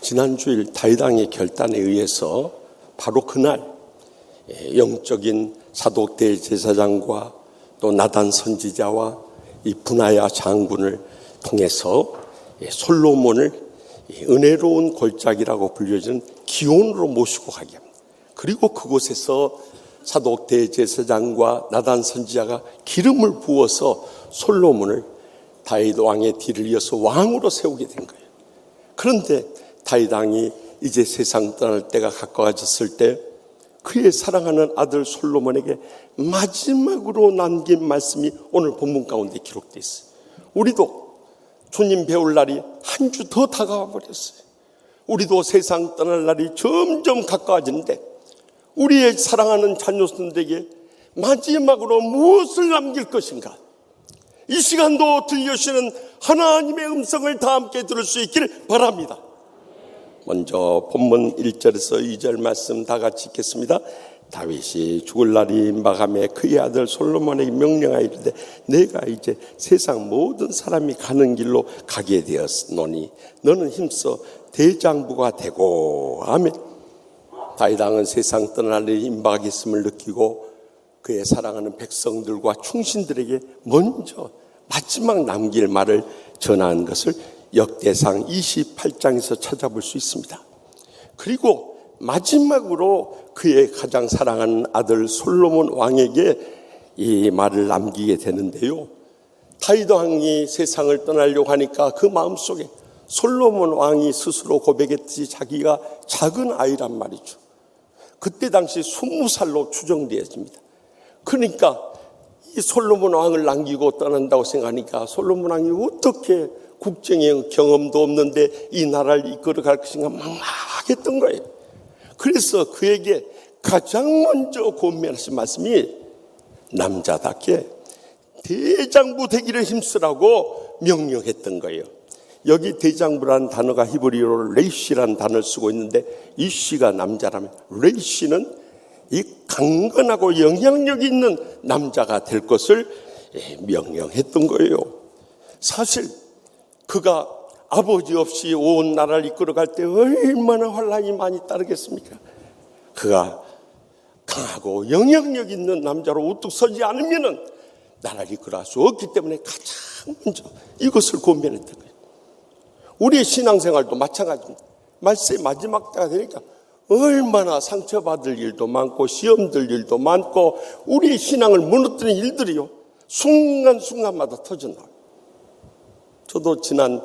지난 주일 다윗왕의 결단에 의해서 바로 그날 영적인 사독 대제사장과 또 나단 선지자와 이 분하야 장군을 통해서 솔로몬을 은혜로운 골짜기라고 불려지는 기온으로 모시고 가게 합니다. 그리고 그곳에서 사독 대제사장과 나단 선지자가 기름을 부어서 솔로몬을 다윗 왕의 뒤를 이어서 왕으로 세우게 된 거예요. 그런데 다윗 왕이 이제 세상 떠날 때가 가까워졌을 때 그의 사랑하는 아들 솔로몬에게 마지막으로 남긴 말씀이 오늘 본문 가운데 기록되어 있어요. 우리도 주님 배울 날이 한 주 더 다가와 버렸어요. 우리도 세상 떠날 날이 점점 가까워지는데 우리의 사랑하는 자녀들에게 마지막으로 무엇을 남길 것인가? 이 시간도 들려주시는 하나님의 음성을 다 함께 들을 수 있기를 바랍니다. 먼저 본문 1절에서 2절 말씀 다 같이 읽겠습니다. 다윗이 죽을 날이 임박하매 그의 아들 솔로몬에게 명령하여 이르되 내가 이제 세상 모든 사람이 가는 길로 가게 되었노니 너는 힘써 대장부가 되고 아멘. 다윗 왕은 세상 떠날 날이 임박하겠음을 느끼고 그의 사랑하는 백성들과 충신들에게 먼저 마지막 남길 말을 전하는 것을 역대상 28장에서 찾아볼 수 있습니다. 그리고 마지막으로 그의 가장 사랑하는 아들 솔로몬 왕에게 이 말을 남기게 되는데요. 다윗 왕이 세상을 떠나려고 하니까 그 마음속에 솔로몬 왕이 스스로 고백했듯이 자기가 작은 아이란 말이죠. 그때 당시 20살로 추정되어집니다. 그러니까 이 솔로몬 왕을 남기고 떠난다고 생각하니까 솔로몬 왕이 어떻게 국정의 경험도 없는데 이 나라를 이끌어갈 것인가 막막했던 거예요. 그래서 그에게 가장 먼저 권면하신 말씀이 남자답게 대장부 되기를 힘쓰라고 명령했던 거예요. 여기 대장부라는 단어가 히브리어로 레이시라는 단어를 쓰고 있는데 이 씨가 남자라면 레이시는 이 강건하고 영향력 있는 남자가 될 것을 명령했던 거예요. 사실 그가 아버지 없이 온 나라를 이끌어갈 때 얼마나 환란이 많이 따르겠습니까? 그가 강하고 영향력 있는 남자로 우뚝 서지 않으면 나라를 이끌어갈 수 없기 때문에 가장 먼저 이것을 권면했던 거예요. 우리의 신앙생활도 마찬가지입니다. 말세의 마지막 때가 되니까 얼마나 상처받을 일도 많고 시험들 일도 많고 우리의 신앙을 무너뜨리는 일들이요 순간순간마다 터져나와요. 저도 지난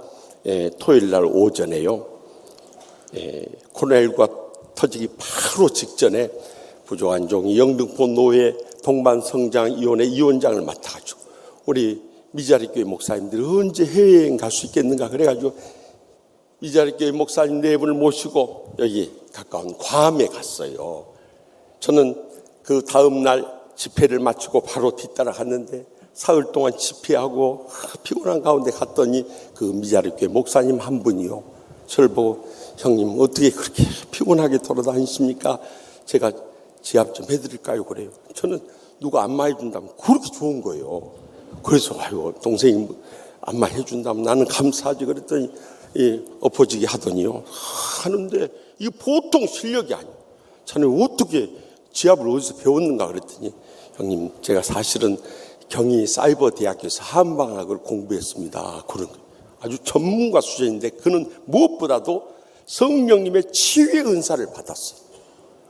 토요일 날 오전에요 코로나19가 터지기 바로 직전에 부조한종이 영등포 노회 동반성장위원회 위원장을 맡아가지고 우리 미자리교회 목사님들이 언제 해외여행 갈 수 있겠는가 그래가지고 미자리교회 목사님 4분을 모시고 여기 가까운 괌에 갔어요. 저는 그 다음 날 집회를 마치고 바로 뒤따라 갔는데 사흘 동안 집회하고 피곤한 가운데 갔더니 그 미자리교회 목사님 한 분이요 저를 보고 형님 어떻게 그렇게 피곤하게 돌아다니십니까? 제가 지압 좀 해드릴까요? 그래요. 저는 누가 안마해 준다면 그렇게 좋은 거예요. 그래서 아이고 동생이 안마해 준다면 나는 감사하지 그랬더니 엎어지게 하더니요 하는데 이게 보통 실력이 아니에요. 자네 어떻게 지압을 어디서 배웠는가 그랬더니 형님 제가 사실은 경희 사이버대학교에서 한방학을 공부했습니다. 그런 거예요. 아주 전문가 수준인데 그는 무엇보다도 성령님의 치유의 은사를 받았어요.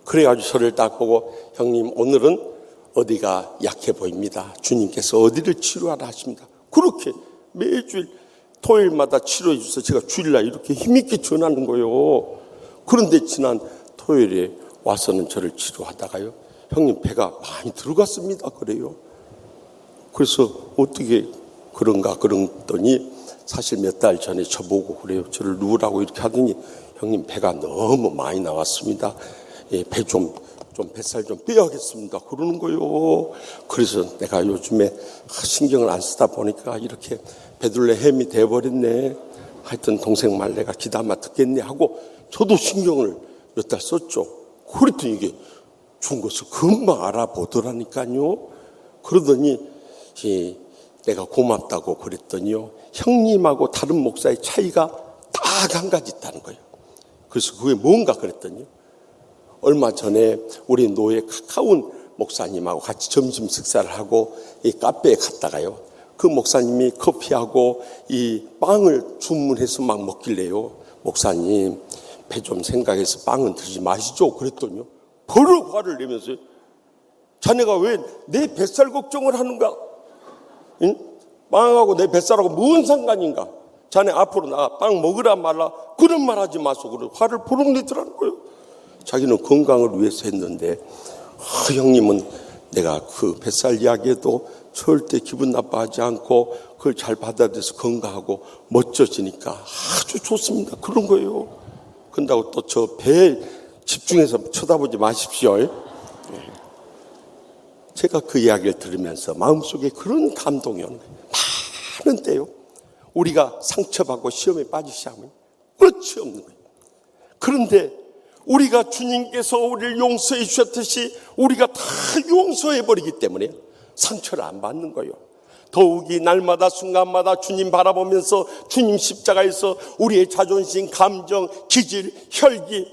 그래가지고 저를 딱 보고 형님 오늘은 어디가 약해 보입니다. 주님께서 어디를 치료하라 하십니다. 그렇게 매주일 토요일마다 치료해 주셔서 제가 주일날 이렇게 힘있게 전하는 거예요. 그런데 지난 토요일에 와서는 저를 치료하다가요 형님 배가 많이 들어갔습니다. 그래요. 그래서 어떻게 그런가 그랬더니 사실 몇 달 전에 저보고 그래요. 저를 누우라고 이렇게 하더니 형님 배가 너무 많이 나왔습니다. 배 좀 뱃살 좀 빼야겠습니다. 그러는 거예요. 그래서 내가 요즘에 신경을 안 쓰다 보니까 이렇게 배둘레 햄이 돼버렸네. 하여튼 동생 말 내가 기다마 듣겠네 하고 저도 신경을 몇 달 썼죠. 그랬더니 이게 좋은 것을 금방 알아보더라니까요. 그러더니 내가 고맙다고 그랬더니요, 형님하고 다른 목사의 차이가 딱 한 가지 있다는 거예요. 그래서 그게 뭔가 그랬더니요, 얼마 전에 우리 노예 가까운 목사님하고 같이 점심 식사를 하고 이 카페에 갔다가요, 그 목사님이 커피하고 이 빵을 주문해서 막 먹길래요, 목사님 배 좀 생각해서 빵은 드시지 마시죠 그랬더니요, 버럭 화를 내면서 자네가 왜 내 뱃살 걱정을 하는가? 응? 빵하고 내 뱃살하고 무슨 상관인가? 자네 앞으로 나가 빵 먹으라 말라 그런 말 하지 마소. 그래 화를 버럭 내더라는 거예요. 자기는 건강을 위해서 했는데, 형님은 내가 그 뱃살 이야기에도 절대 기분 나빠하지 않고 그걸 잘 받아들여서 건강하고 멋져지니까 아주 좋습니다. 그런 거예요. 그런다고 또 저 배 집중해서 쳐다보지 마십시오. 제가 그 이야기를 들으면서 마음속에 그런 감동이 오는 거예요. 많은 때요, 우리가 상처받고 시험에 빠지기 시작하면 끝이 없는 거예요. 그런데 우리가 주님께서 우리를 용서해 주셨듯이 우리가 다 용서해 버리기 때문에 상처를 안 받는 거예요. 더욱이 날마다 순간마다 주님 바라보면서 주님 십자가에서 우리의 자존심, 감정, 기질, 혈기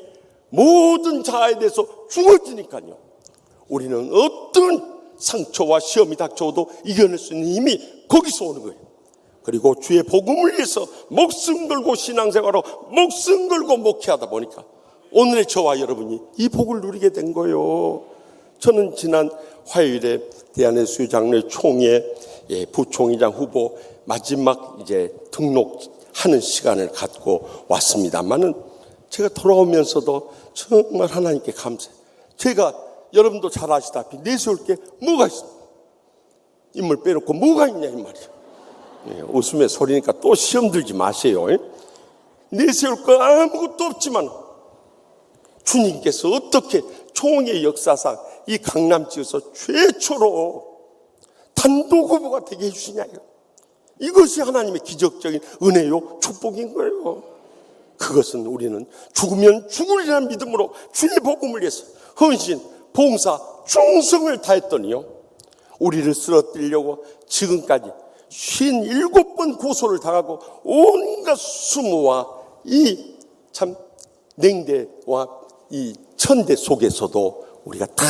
모든 자아에 대해서 죽어지니까요, 우리는 어떤 상처와 시험이 닥쳐도 이겨낼 수 있는 힘이 거기서 오는 거예요. 그리고 주의 복음을 위해서 목숨 걸고 신앙생활하고 목숨 걸고 목회하다 보니까 오늘의 저와 여러분이 이 복을 누리게 된 거예요. 저는 지난 화요일에 대한예수교 장로회 총회 부총회장 후보 마지막 이제 등록하는 시간을 갖고 왔습니다만은, 제가 돌아오면서도 정말 하나님께 감사해요. 제가 여러분도 잘 아시다시피 내세울 게 뭐가 있습니까? 인물 빼놓고 뭐가 있냐 이 말이에요. 웃음의 소리니까 또 시험 들지 마세요. 내세울 거 아무것도 없지만 주님께서 어떻게 총회 역사상 이 강남지에서 최초로 단독 후보가 되게 해주시냐요. 이것이 하나님의 기적적인 은혜요 축복인 거예요. 그것은 우리는 죽으면 죽으리라는 믿음으로 주의 복음을 위해서 헌신, 봉사, 충성을 다했더니요, 우리를 쓰러뜨리려고 지금까지 57번 고소를 당하고 온갖 수모와 이 참 냉대와 이 천대 속에서도 우리가 다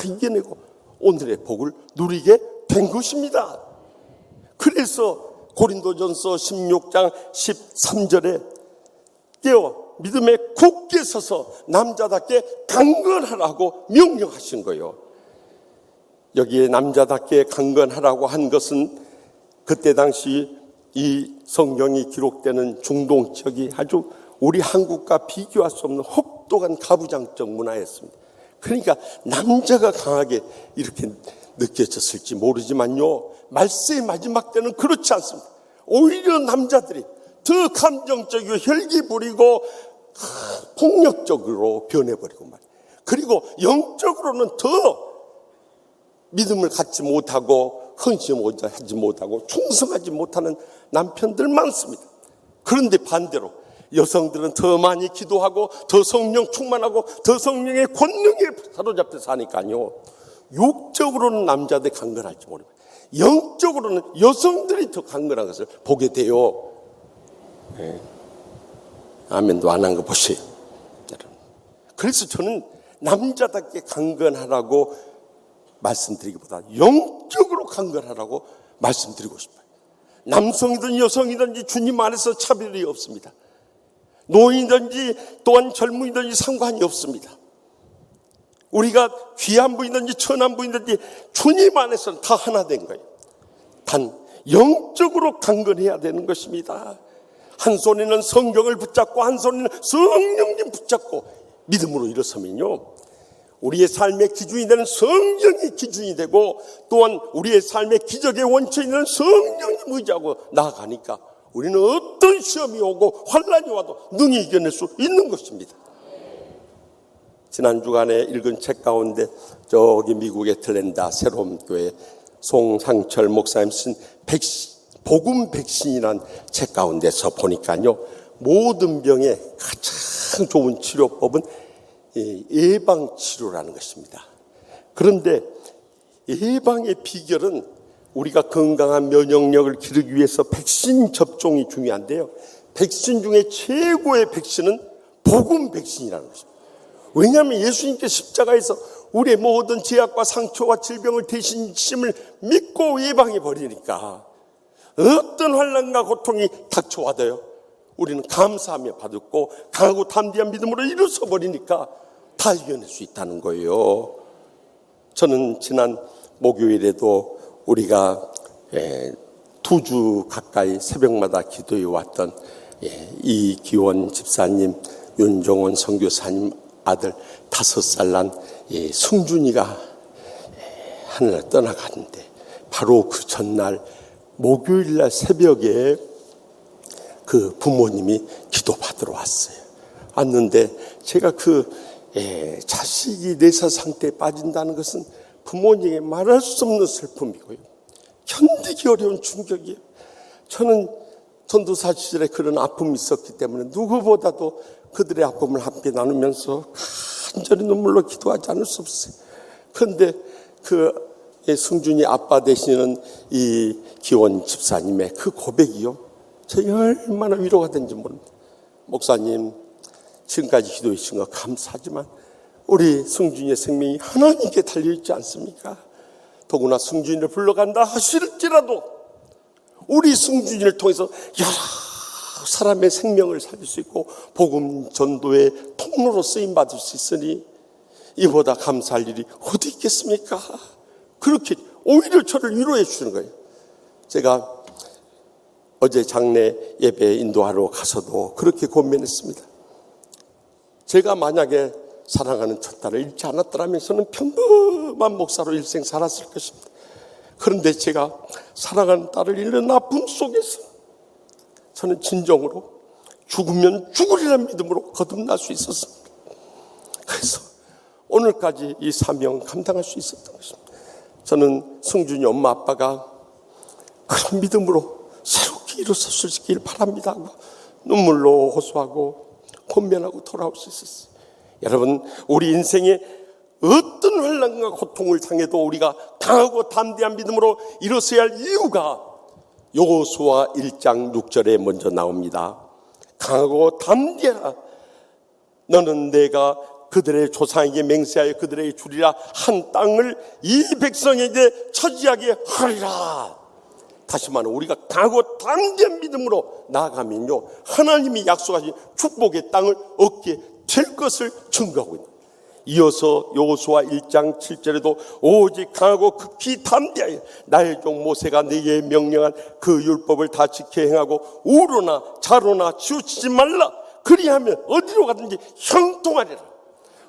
이겨내고 오늘의 복을 누리게 된 것입니다. 그래서 고린도전서 16장 13절에 깨어 믿음에 굳게 서서 남자답게 강건하라고 명령하신 거예요. 여기에 남자답게 강건하라고 한 것은 그때 당시 이 성경이 기록되는 중동 지역이 아주 우리 한국과 비교할 수 없는 혹독한 가부장적 문화였습니다. 그러니까 남자가 강하게 이렇게 느껴졌을지 모르지만요, 말세의 마지막 때는 그렇지 않습니다. 오히려 남자들이 더 감정적이고 혈기 부리고 폭력적으로 변해버리고 말이에요. 그리고 영적으로는 더 믿음을 갖지 못하고 헌신하지 못하고 충성하지 못하는 남편들 많습니다. 그런데 반대로 여성들은 더 많이 기도하고 더 성령 충만하고 더 성령의 권능에 사로잡혀 사니까요, 육적으로는 남자들이 강건할지 모릅니다. 영적으로는 여성들이 더 강건한 것을 보게 돼요. 아멘도 안 한 거 보세요. 그래서 저는 남자답게 강건하라고 말씀드리기보다 영적으로 강건하라고 말씀드리고 싶어요. 남성이든 여성이든지 주님 안에서 차별이 없습니다. 노인이든지 또한 젊은이든지 상관이 없습니다. 우리가 귀한 분이든지 천한 분이든지 주님 안에서는 다 하나 된 거예요. 단 영적으로 강건해야 되는 것입니다. 한 손에는 성경을 붙잡고 한 손에는 성령님 붙잡고 믿음으로 일어서면요, 우리의 삶의 기준이 되는 성경이 기준이 되고 또한 우리의 삶의 기적의 원천이 되는 성령님 의지하고 나아가니까 우리는 어떤 시험이 오고 환란이 와도 능히 이겨낼 수 있는 것입니다. 지난 주간에 읽은 책 가운데 저기 미국의 틀랜다 새로운 교회 송상철 목사님 쓴 복음 백신이라는 책 가운데서 보니까요, 모든 병의 가장 좋은 치료법은 예방치료라는 것입니다. 그런데 예방의 비결은 우리가 건강한 면역력을 기르기 위해서 백신 접종이 중요한데요. 백신 중에 최고의 백신은 복음 백신이라는 것입니다. 왜냐하면 예수님께 십자가에서 우리의 모든 죄악과 상처와 질병을 대신 지심을 믿고 예방해 버리니까 어떤 환난과 고통이 닥쳐와도요, 우리는 감사하며 받았고 강하고 담대한 믿음으로 일어서 버리니까 다 이겨낼 수 있다는 거예요. 저는 지난 목요일에도 우리가 2주 가까이 새벽마다 기도해 왔던 이기원 집사님, 윤종원 선교사님 아들 5살 난 승준이가 하늘을 떠나갔는데, 바로 그 전날 목요일날 새벽에 그 부모님이 기도 받으러 왔어요. 왔는데 제가 자식이 내사 상태에 빠진다는 것은 부모님에게 말할 수 없는 슬픔이고요, 견디기 어려운 충격이에요. 저는 전도사 시절에 그런 아픔이 있었기 때문에 누구보다도 그들의 아픔을 함께 나누면서 간절히 눈물로 기도하지 않을 수 없어요. 그런데 승준이 아빠 되시는 이 기원 집사님의 그 고백이요, 제가 얼마나 위로가 된지 모릅니다. 목사님, 지금까지 기도해 주신 거 감사하지만 우리 승준이의 생명이 하나님께 달려있지 않습니까? 더구나 승준이를 불러간다 하실지라도 우리 승준이를 통해서 여러 사람의 생명을 살릴 수 있고 복음 전도의 통로로 쓰임받을 수 있으니 이보다 감사할 일이 어디 있겠습니까? 그렇게 오히려 저를 위로해 주시는 거예요. 제가 어제 장례 예배 인도하러 가서도 그렇게 고민했습니다. 제가 만약에 사랑하는 첫 딸을 잃지 않았더라면 저는 평범한 목사로 일생 살았을 것입니다. 그런데 제가 사랑하는 딸을 잃는 아픔 속에서 저는 진정으로 죽으면 죽으리라는 믿음으로 거듭날 수 있었습니다. 그래서 오늘까지 이 사명 감당할 수 있었던 것입니다. 저는 승준이 엄마 아빠가 그런 믿음으로 새롭게 일어섰을 수 있기를 바랍니다 하고 눈물로 호소하고 권면하고 돌아올 수 있었어요. 여러분, 우리 인생에 어떤 환난과 고통을 당해도 우리가 강하고 담대한 믿음으로 일어서야 할 이유가 여호수아 1장 6절에 먼저 나옵니다. 강하고 담대하라. 너는 내가 그들의 조상에게 맹세하여 그들에게 주리라 한 땅을 이 백성에게 차지하게 하리라. 다시 말하면 우리가 강하고 담대한 믿음으로 나아가면요, 하나님이 약속하신 축복의 땅을 얻게 될 것을 증거하고 있다. 이어서 여호수아 1장 7절에도 오직 강하고 극히 담대하여 나의 종 모세가 네게 명령한 그 율법을 다 지켜 행하고 우로나 자로나 치우치지 말라. 그리하면 어디로 가든지 형통하리라.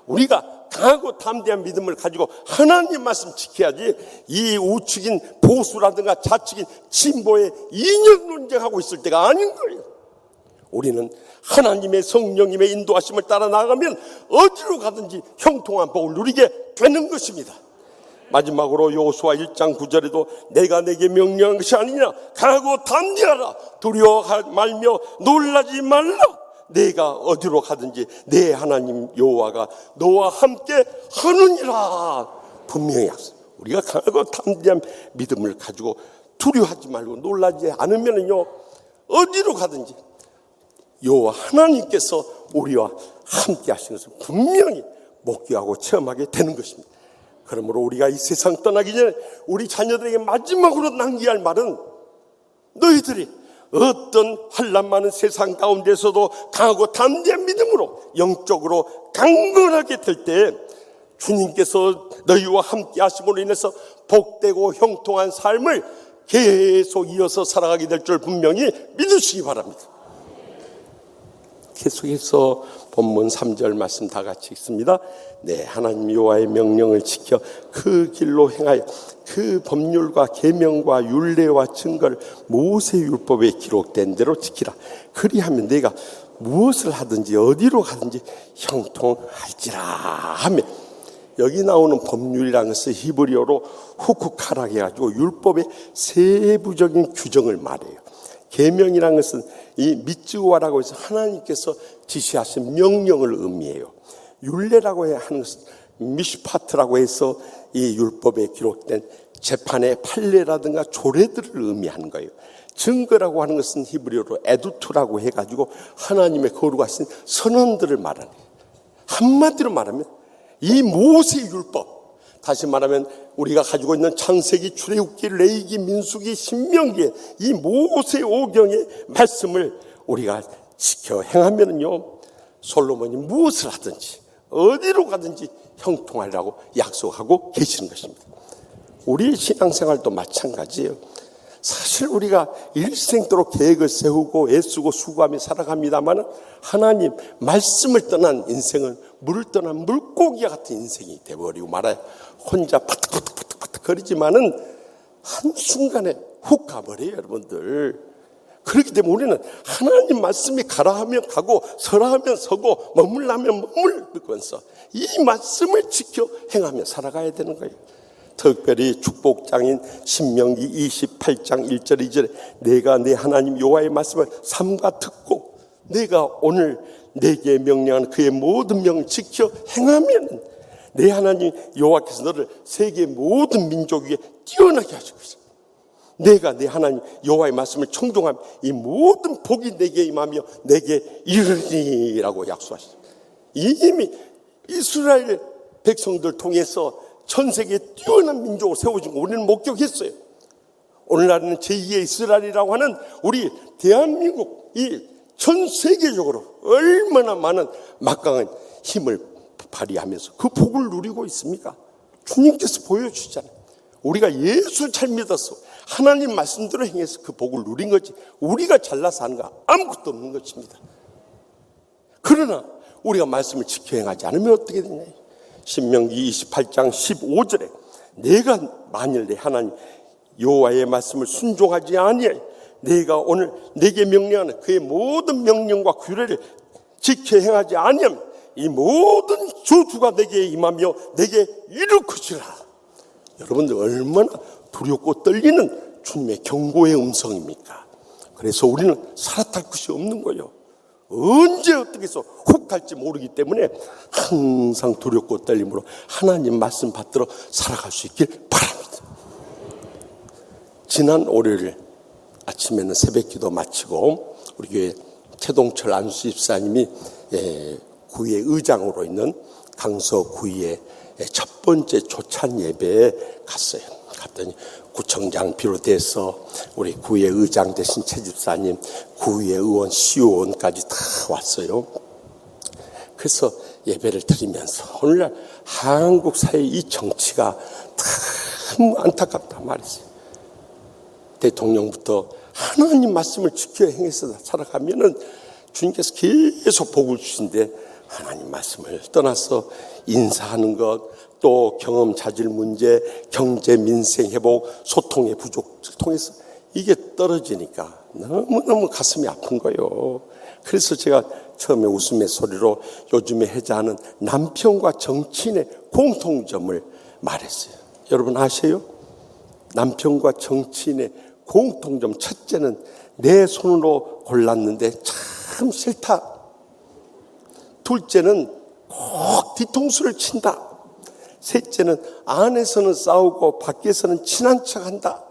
우리가 강하고 담대한 믿음을 가지고 하나님 말씀 지켜야지 이 우측인 보수라든가 좌측인 진보의 이념 논쟁하고 있을 때가 아닌 거예요. 우리는 하나님의 성령님의 인도하심을 따라 나가면 어디로 가든지 형통한 복을 누리게 되는 것입니다. 마지막으로 여호수아 1장 9절에도 내가 내게 명령한 것이 아니냐 강하고 담대하라. 두려워하지 말며 놀라지 말라. 내가 어디로 가든지 내 하나님 여호와가 너와 함께 하느니라. 분명히 약속. 우리가 강하고 담대한 믿음을 가지고 두려워하지 말고 놀라지 않으면요, 어디로 가든지 여호와 하나님께서 우리와 함께 하시는 것을 분명히 목격하고 체험하게 되는 것입니다. 그러므로 우리가 이 세상 떠나기 전에 우리 자녀들에게 마지막으로 남겨야 할 말은, 너희들이 어떤 환난 많은 세상 가운데서도 강하고 담대한 믿음으로 영적으로 강건하게 될 때 주님께서 너희와 함께 하심으로 인해서 복되고 형통한 삶을 계속 이어서 살아가게 될 줄 분명히 믿으시기 바랍니다. 계속해서 본문 3절 말씀 다 같이 읽습니다. 네, 하나님 여호와의 명령을 지켜 그 길로 행하여 그 법률과 계명과 율례와 증거를 모세 율법에 기록된 대로 지키라. 그리하면 내가 무엇을 하든지 어디로 가든지 형통할지라 하며, 여기 나오는 법률이라는 것은 히브리어로 후쿠카라 해가지고 율법의 세부적인 규정을 말해요. 계명이라는 것은 이 미츠와라고 해서 하나님께서 지시하신 명령을 의미해요. 율례라고 하는 것은 미슈파트라고 해서 이 율법에 기록된 재판의 판례라든가 조례들을 의미하는 거예요. 증거라고 하는 것은 히브리어로 에두투라고 해가지고 하나님의 거룩하신 선언들을 말하는 거예요. 한마디로 말하면 이 모세의 율법, 다시 말하면 우리가 가지고 있는 창세기, 출애굽기, 레위기, 민수기, 신명기, 이 모세 오경의 말씀을 우리가 지켜 행하면요, 솔로몬이 무엇을 하든지 어디로 가든지 형통하리라고 약속하고 계시는 것입니다. 우리 신앙생활도 마찬가지예요. 사실 우리가 일생도록 계획을 세우고 애쓰고 수고하며 살아갑니다만 하나님 말씀을 떠난 인생은 물을 떠난 물고기와 같은 인생이 되어버리고 말아요. 혼자 파닥파닥 거리지만은 한순간에 훅 가버려요, 여러분들. 그렇기 때문에 우리는 하나님 말씀이 가라 하면 가고 서라 하면 서고 머물라 하면 머물면서 이 말씀을 지켜 행하며 살아가야 되는 거예요. 특별히 축복장인 신명기 28장 1절 2절에 내가 내 하나님 여호와의 말씀을 삼가 듣고 내가 오늘 내게 명령한 그의 모든 명을 지켜 행하면 내 하나님 여호와께서 너를 세계 모든 민족 위에 뛰어나게 하실 것이다. 내가 내 하나님 여호와의 말씀을 청종하면 이 모든 복이 내게 임하며 내게 이르리라고 약속하셨습니다. 이미 이스라엘 백성들 통해서 전 세계에 뛰어난 민족을 세워준 거 우리는 목격했어요. 오늘날은 제2의 이스라엘이라고 하는 우리 대한민국, 이 전 세계적으로 얼마나 많은 막강한 힘을 발휘하면서 그 복을 누리고 있습니까? 주님께서 보여주잖아요. 우리가 예수 잘 믿어서 하나님 말씀대로 행해서 그 복을 누린 거지, 우리가 잘나서 하는 거 아무것도 없는 것입니다. 그러나 우리가 말씀을 지켜 행하지 않으면 어떻게 되냐. 신명기 28장 15절에 내가 만일 내 하나님 여호와의 말씀을 순종하지 아니하여 내가 오늘 내게 명령하는 그의 모든 명령과 규례를 지켜 행하지 아니하면 이 모든 저주가 내게 임하며 내게 이룰 것이라. 여러분들 얼마나 두렵고 떨리는 주님의 경고의 음성입니까? 그래서 우리는 살아탈 것이 없는 거예요. 언제 어떻게 해서 훅 갈지 모르기 때문에 항상 두렵고 떨림으로 하나님 말씀 받들어 살아갈 수 있길 바랍니다. 지난 월요일 아침에는 새벽기도 마치고 우리 교회 최동철 안수 집사님이 구의 의장으로 있는 강서 구의 첫 번째 조찬 예배에 갔어요. 갔더니 구청장 비롯해서 우리 구의 의장 되신 최 집사님, 구의 의원, 시의원까지 다 왔어요. 그래서 예배를 드리면서 오늘날 한국 사회 이 정치가 참 안타깝다 말했어요. 대통령부터 하나님 말씀을 지켜 행해서 살아가면은 주님께서 계속 복을 주신데 하나님 말씀을 떠나서 인사하는 것, 또 경험 자질 문제, 경제 민생 회복, 소통의 부족 통해서 이게 떨어지니까 너무너무 가슴이 아픈 거예요. 그래서 제가 처음에 웃음의 소리로 요즘에 해자하는 남편과 정치인의 공통점을 말했어요. 여러분 아세요? 남편과 정치인의 공통점, 첫째는 내 손으로 골랐는데 참 싫다. 둘째는 꼭 뒤통수를 친다. 셋째는 안에서는 싸우고 밖에서는 친한 척한다.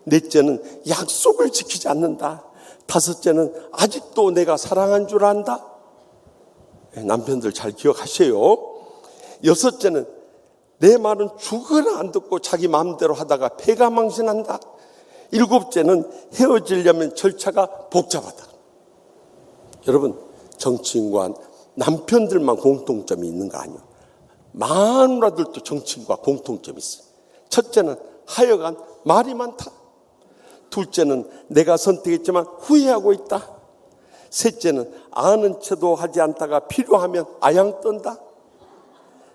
넷째는 약속을 지키지 않는다. 다섯째는 아직도 내가 사랑한 줄 안다. 남편들 잘 기억하세요. 여섯째는 내 말은 죽어라 안 듣고 자기 마음대로 하다가 패가망신한다. 일곱째는 헤어지려면 절차가 복잡하다. 여러분, 정치인과 남편들만 공통점이 있는 거 아니에요. 마누라들도 정치인과 공통점이 있어요. 첫째는 하여간 말이 많다. 둘째는 내가 선택했지만 후회하고 있다. 셋째는 아는 척도 하지 않다가 필요하면 아양 떤다.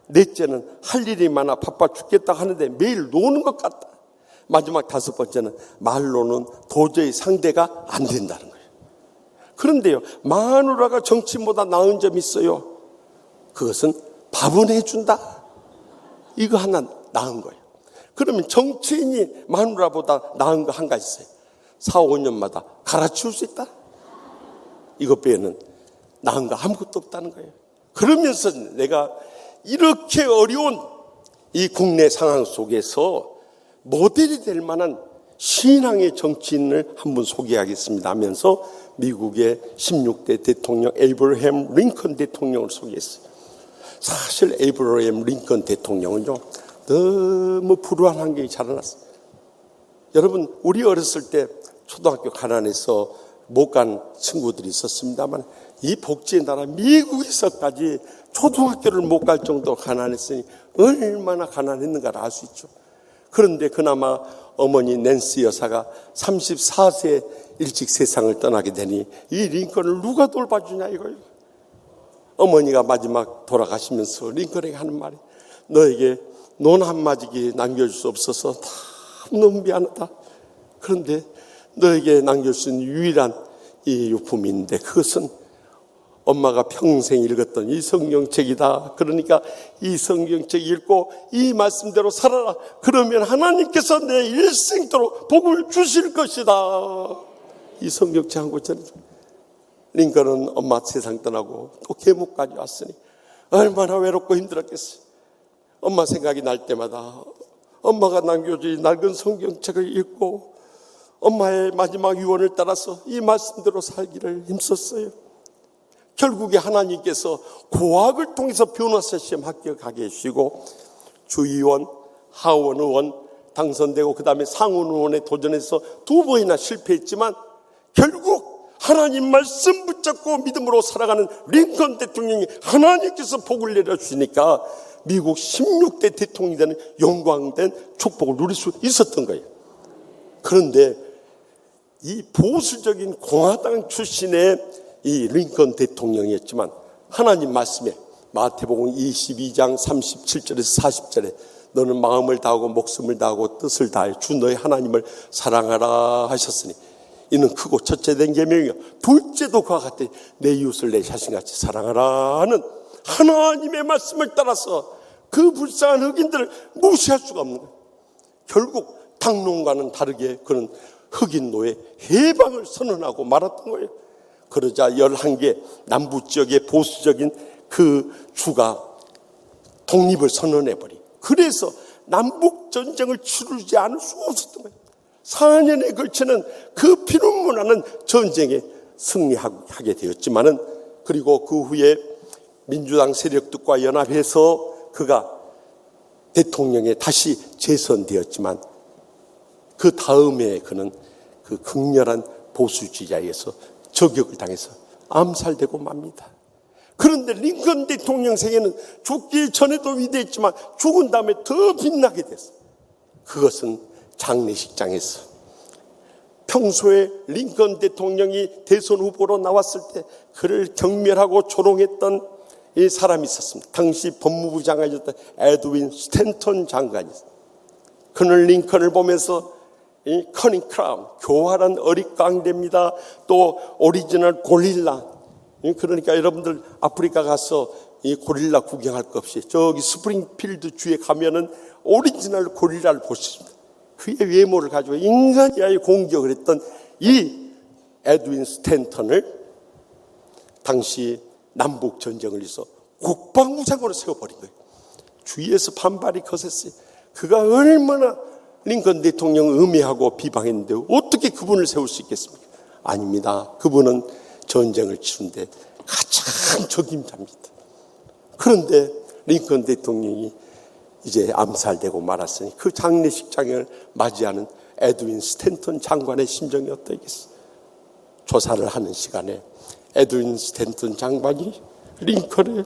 넷째는 할 일이 많아 바빠 죽겠다 하는데 매일 노는 것 같다. 마지막 다섯 번째는 말로는 도저히 상대가 안 된다는 거예요. 그런데요, 마누라가 정치인보다 나은 점이 있어요. 그것은 밥은 해준다. 이거 하나 나은 거예요. 그러면 정치인이 마누라보다 나은 거 한 가지 있어요. 4, 5년마다 갈아치울 수 있다. 이것 빼는 나은 거 아무것도 없다는 거예요. 그러면서 내가 이렇게 어려운 이 국내 상황 속에서 모델이 될 만한 신앙의 정치인을 한분 소개하겠습니다 하면서 미국의 16대 대통령 에이브러햄 링컨 대통령을 소개했어요. 사실 에이브러햄 링컨 대통령은요, 너무 불우한 환경이 자라났어요. 여러분, 우리 어렸을 때 초등학교 가난해서 못 간 친구들이 있었습니다만, 이 복지의 나라 미국에서까지 초등학교를 못 갈 정도로 가난했으니 얼마나 가난했는가를 알 수 있죠. 그런데 그나마 어머니 낸시 여사가 34세 일찍 세상을 떠나게 되니 이 링컨을 누가 돌봐주냐 이거예요. 어머니가 마지막 돌아가시면서 링컨에게 하는 말이, 너에게 논 한마디기 남겨줄 수 없어서 너무 미안하다. 그런데 너에게 남길 수 있는 유일한 이 유품인데 그것은 엄마가 평생 읽었던 이 성경책이다. 그러니까 이 성경책 읽고 이 말씀대로 살아라. 그러면 하나님께서 내 일생도록 복을 주실 것이다. 이 성경책 한 권짜리. 링컨은 엄마 세상 떠나고 또 계곡까지 왔으니 얼마나 외롭고 힘들었겠어요. 엄마 생각이 날 때마다 엄마가 남겨준 낡은 성경책을 읽고 엄마의 마지막 유언을 따라서 이 말씀대로 살기를 힘썼어요. 결국에 하나님께서 고학을 통해서 변호사 시험 합격하게 해주시고 주의원, 하원 의원 당선되고 그 다음에 상원 의원에 도전해서 2번이나 실패했지만 결국 하나님 말씀 붙잡고 믿음으로 살아가는 링컨 대통령이 하나님께서 복을 내려주시니까 미국 16대 대통령이 되는 영광된 축복을 누릴 수 있었던 거예요. 그런데 이 보수적인 공화당 출신의 이 링컨 대통령이었지만 하나님 말씀에 마태복음 22장 37절에서 40절에 너는 마음을 다하고 목숨을 다하고 뜻을 다해 주 너의 하나님을 사랑하라 하셨으니 이는 크고 첫째 된 계명이요 둘째도 그와 같으니 내 이웃을 내 자신같이 사랑하라 하는 하나님의 말씀을 따라서 그 불쌍한 흑인들을 무시할 수가 없는 거예요. 결국 당론과는 다르게 그는 흑인 노예 해방을 선언하고 말았던 거예요. 그러자 11개 남부 지역의 보수적인 그 주가 독립을 선언해버리. 그래서 남북전쟁을 치르지 않을 수가 없었던 거예요. 4년에 걸치는 그 피눈물나는 전쟁에 승리하게 되었지만은 그리고 그 후에 민주당 세력들과 연합해서 그가 대통령에 다시 재선되었지만 그 다음에 그는 그 극렬한 보수주의자에서 저격을 당해서 암살되고 맙니다. 그런데 링컨 대통령 생애는 죽기 전에도 위대했지만 죽은 다음에 더 빛나게 됐어요. 그것은 장례식장에서 평소에 링컨 대통령이 대선 후보로 나왔을 때 그를 경멸하고 조롱했던 이 사람이 있었습니다. 당시 법무부 장관이었던 에드윈 스탠턴 장관이 있었습니다. 그는 링컨을 보면서 이 커닝 크라운, 교활한 어릿광대입니다. 또 오리지널 고릴라. 그러니까 여러분들 아프리카 가서 이 고릴라 구경할 것 없이 저기 스프링필드 주에 가면은 오리지널 고릴라를 볼 수 있습니다. 그의 외모를 가지고 인간이 아예 공격을 했던 이 에드윈 스탠턴을 당시 남북 전쟁을 위해서 국방부장으로 세워버린 거예요. 주위에서 반발이 거셌어요. 그가 얼마나 링컨 대통령을 음해하고 비방했는데 어떻게 그분을 세울 수 있겠습니까? 아닙니다. 그분은 전쟁을 치는데 가장 적임자입니다. 그런데 링컨 대통령이 이제 암살되고 말았으니 그 장례식장을 맞이하는 에드윈 스탠턴 장관의 심정이 어떠겠어요? 조사를 하는 시간에 에드윈 스탠턴 장관이 링컨의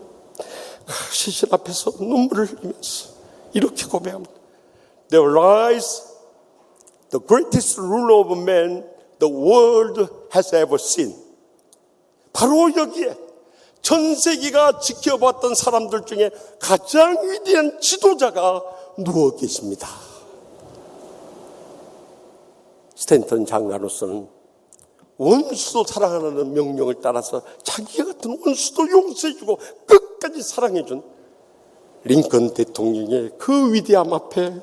시신 앞에서 눈물을 흘리면서 이렇게 고백합니다. There lies the greatest ruler of man the world has ever seen. 바로 여기에 전 세계가 지켜봤던 사람들 중에 가장 위대한 지도자가 누워 계십니다. 스탠턴 장관으로서는 원수도 사랑하라는 명령을 따라서 자기 같은 원수도 용서해주고 끝까지 사랑해준 링컨 대통령의 그 위대함 앞에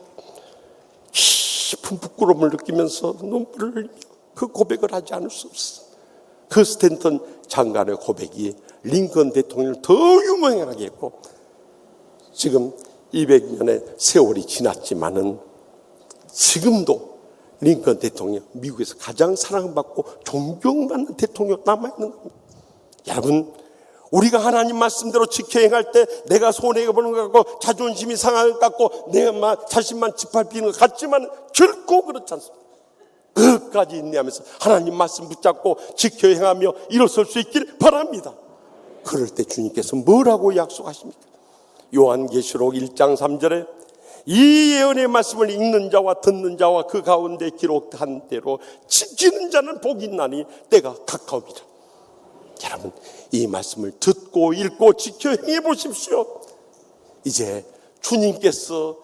깊은 부끄러움을 느끼면서 눈물을 흘리며 그 고백을 하지 않을 수 없었어요. 그 스탠턴 장관의 고백이 링컨 대통령을 더 유명하게 했고 지금 200년의 세월이 지났지만은 지금도 링컨 대통령, 미국에서 가장 사랑받고 존경받는 대통령 남아있는 겁니다. 여러분, 우리가 하나님 말씀대로 지켜 행할 때 내가 손해보는 것 같고 자존심이 상할 것 같고 내가 자신만 짓밟히는 것 같지만 결코 그렇지 않습니다. 끝까지 인내하면서 하나님 말씀 붙잡고 지켜 행하며 일어설 수 있길 바랍니다. 그럴 때 주님께서 뭐라고 약속하십니까? 요한계시록 1장 3절에 이 예언의 말씀을 읽는 자와 듣는 자와 그 가운데 기록한 대로 지키는 자는 복이 있나니 때가 가까웁니다. 여러분, 이 말씀을 듣고 읽고 지켜 행해 보십시오. 이제 주님께서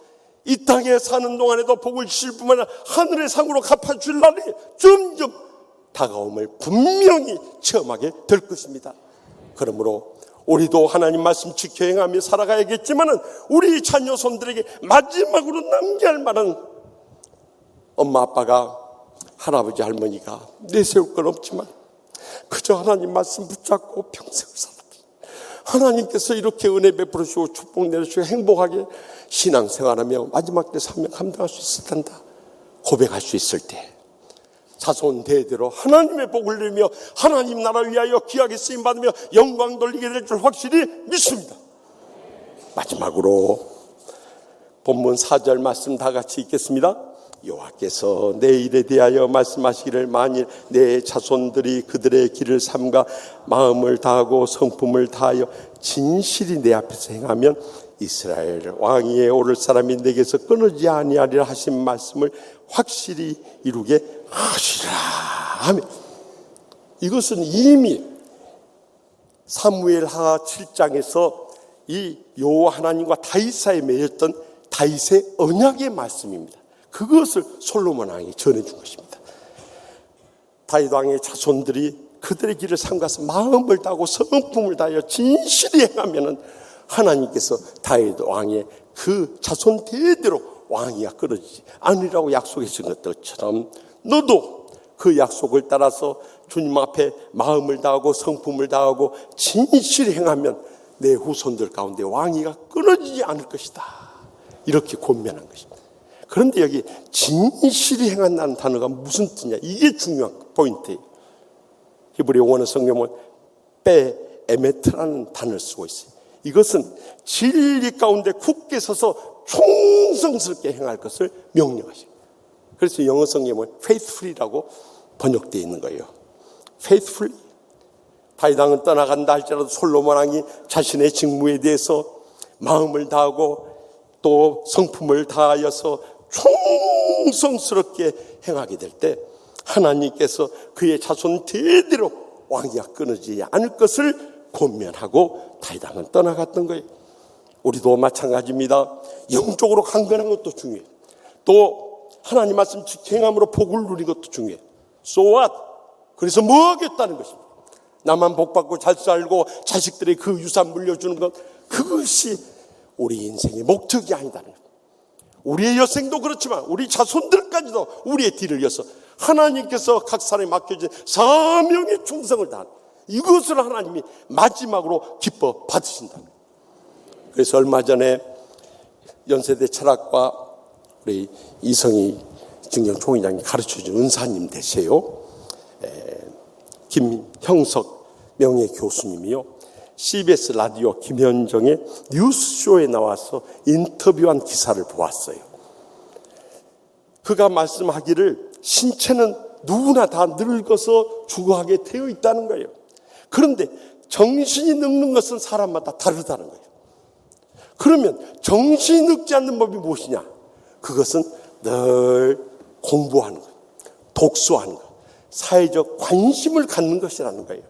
이 땅에 사는 동안에도 복을 주실 뿐만 아니라 하늘의 상으로 갚아줄 날이 점점 다가옴을 분명히 체험하게 될 것입니다. 그러므로 우리도 하나님 말씀 지켜 행하며 살아가야겠지만은 우리 자녀 손들에게 마지막으로 남겨야 할 말은 엄마 아빠가 할아버지 할머니가 내세울 건 없지만 그저 하나님 말씀 붙잡고 평생을 살았다. 하나님께서 이렇게 은혜 베풀어 주시고 축복 내려주시고 행복하게 신앙생활하며 마지막 때 사명 감당할 수 있을 텐다 고백할 수 있을 때 자손 대대로 하나님의 복을 누리며 하나님 나라 위하여 귀하게 쓰임받으며 영광 돌리게 될 줄 확실히 믿습니다. 마지막으로 본문 4절 말씀 다 같이 읽겠습니다. 여호와께서 내 일에 대하여 말씀하시기를 만일 내 자손들이 그들의 길을 삼가 마음을 다하고 성품을 다하여 진실이 내 앞에서 행하면 이스라엘 왕위에 오를 사람이 내게서 끊어지지 아니하리라 하신 말씀을 확실히 이루게 하시라 하며 이것은 이미 사무엘하 7장에서 이 여호와 하나님과 다윗 사이에 맺었던 다윗의 언약의 말씀입니다. 그것을 솔로몬 왕이 전해준 것입니다. 다윗 왕의 자손들이 그들의 길을 삼가서 마음을 다하고 성품을 다하여 진실히 행하면은 하나님께서 다윗 왕의 그 자손 대대로 왕위가 끊어지지 않으리라고 약속해 준 것처럼 너도 그 약속을 따라서 주님 앞에 마음을 다하고 성품을 다하고 진실히 행하면 내 후손들 가운데 왕위가 끊어지지 않을 것이다. 이렇게 권면한 것입니다. 그런데 여기 진실히 행한다는 단어가 무슨 뜻이냐? 이게 중요한 포인트예요. 히브리 원어 성경은 에메트라는 단어를 쓰고 있어요. 이것은 진리 가운데 굳게 서서 충성스럽게 행할 것을 명령하십니다. 그래서 영어 성경은 faithfully라고 번역되어 있는 거예요. faithfully. 다윗 왕은 떠나간다 할지라도 솔로몬 왕이 자신의 직무에 대해서 마음을 다하고 또 성품을 다하여서 충성스럽게 행하게 될 때 하나님께서 그의 자손 대대로 왕위가 끊어지지 않을 것을 권면하고 다윗 왕은 떠나갔던 거예요. 우리도 마찬가지입니다. 영적으로 강건한 것도 중요해요. 또 하나님 말씀 직행함으로 복을 누리는 것도 중요해요. So what? 그래서 뭐 하겠다는 것입니다. 나만 복받고 잘 살고 자식들의 그 유산 물려주는 것, 그것이 우리 인생의 목적이 아니다는 거예요. 우리의 여생도 그렇지만 우리 자손들까지도 우리의 뒤를 이어서 하나님께서 각 사람에 맡겨진 사명의 충성을 다하는 이것을 하나님이 마지막으로 기뻐 받으신다. 그래서 얼마 전에 연세대 철학과 우리 이성희 증경 총회장이 가르쳐준 은사님 되세요. 김형석 명예 교수님이요. CBS 라디오 김현정의 뉴스쇼에 나와서 인터뷰한 기사를 보았어요. 그가 말씀하기를 신체는 누구나 다 늙어서 죽어가게 되어 있다는 거예요. 그런데 정신이 늙는 것은 사람마다 다르다는 거예요. 그러면 정신이 늙지 않는 법이 무엇이냐? 그것은 늘 공부하는 것, 독서하는 것, 사회적 관심을 갖는 것이라는 거예요.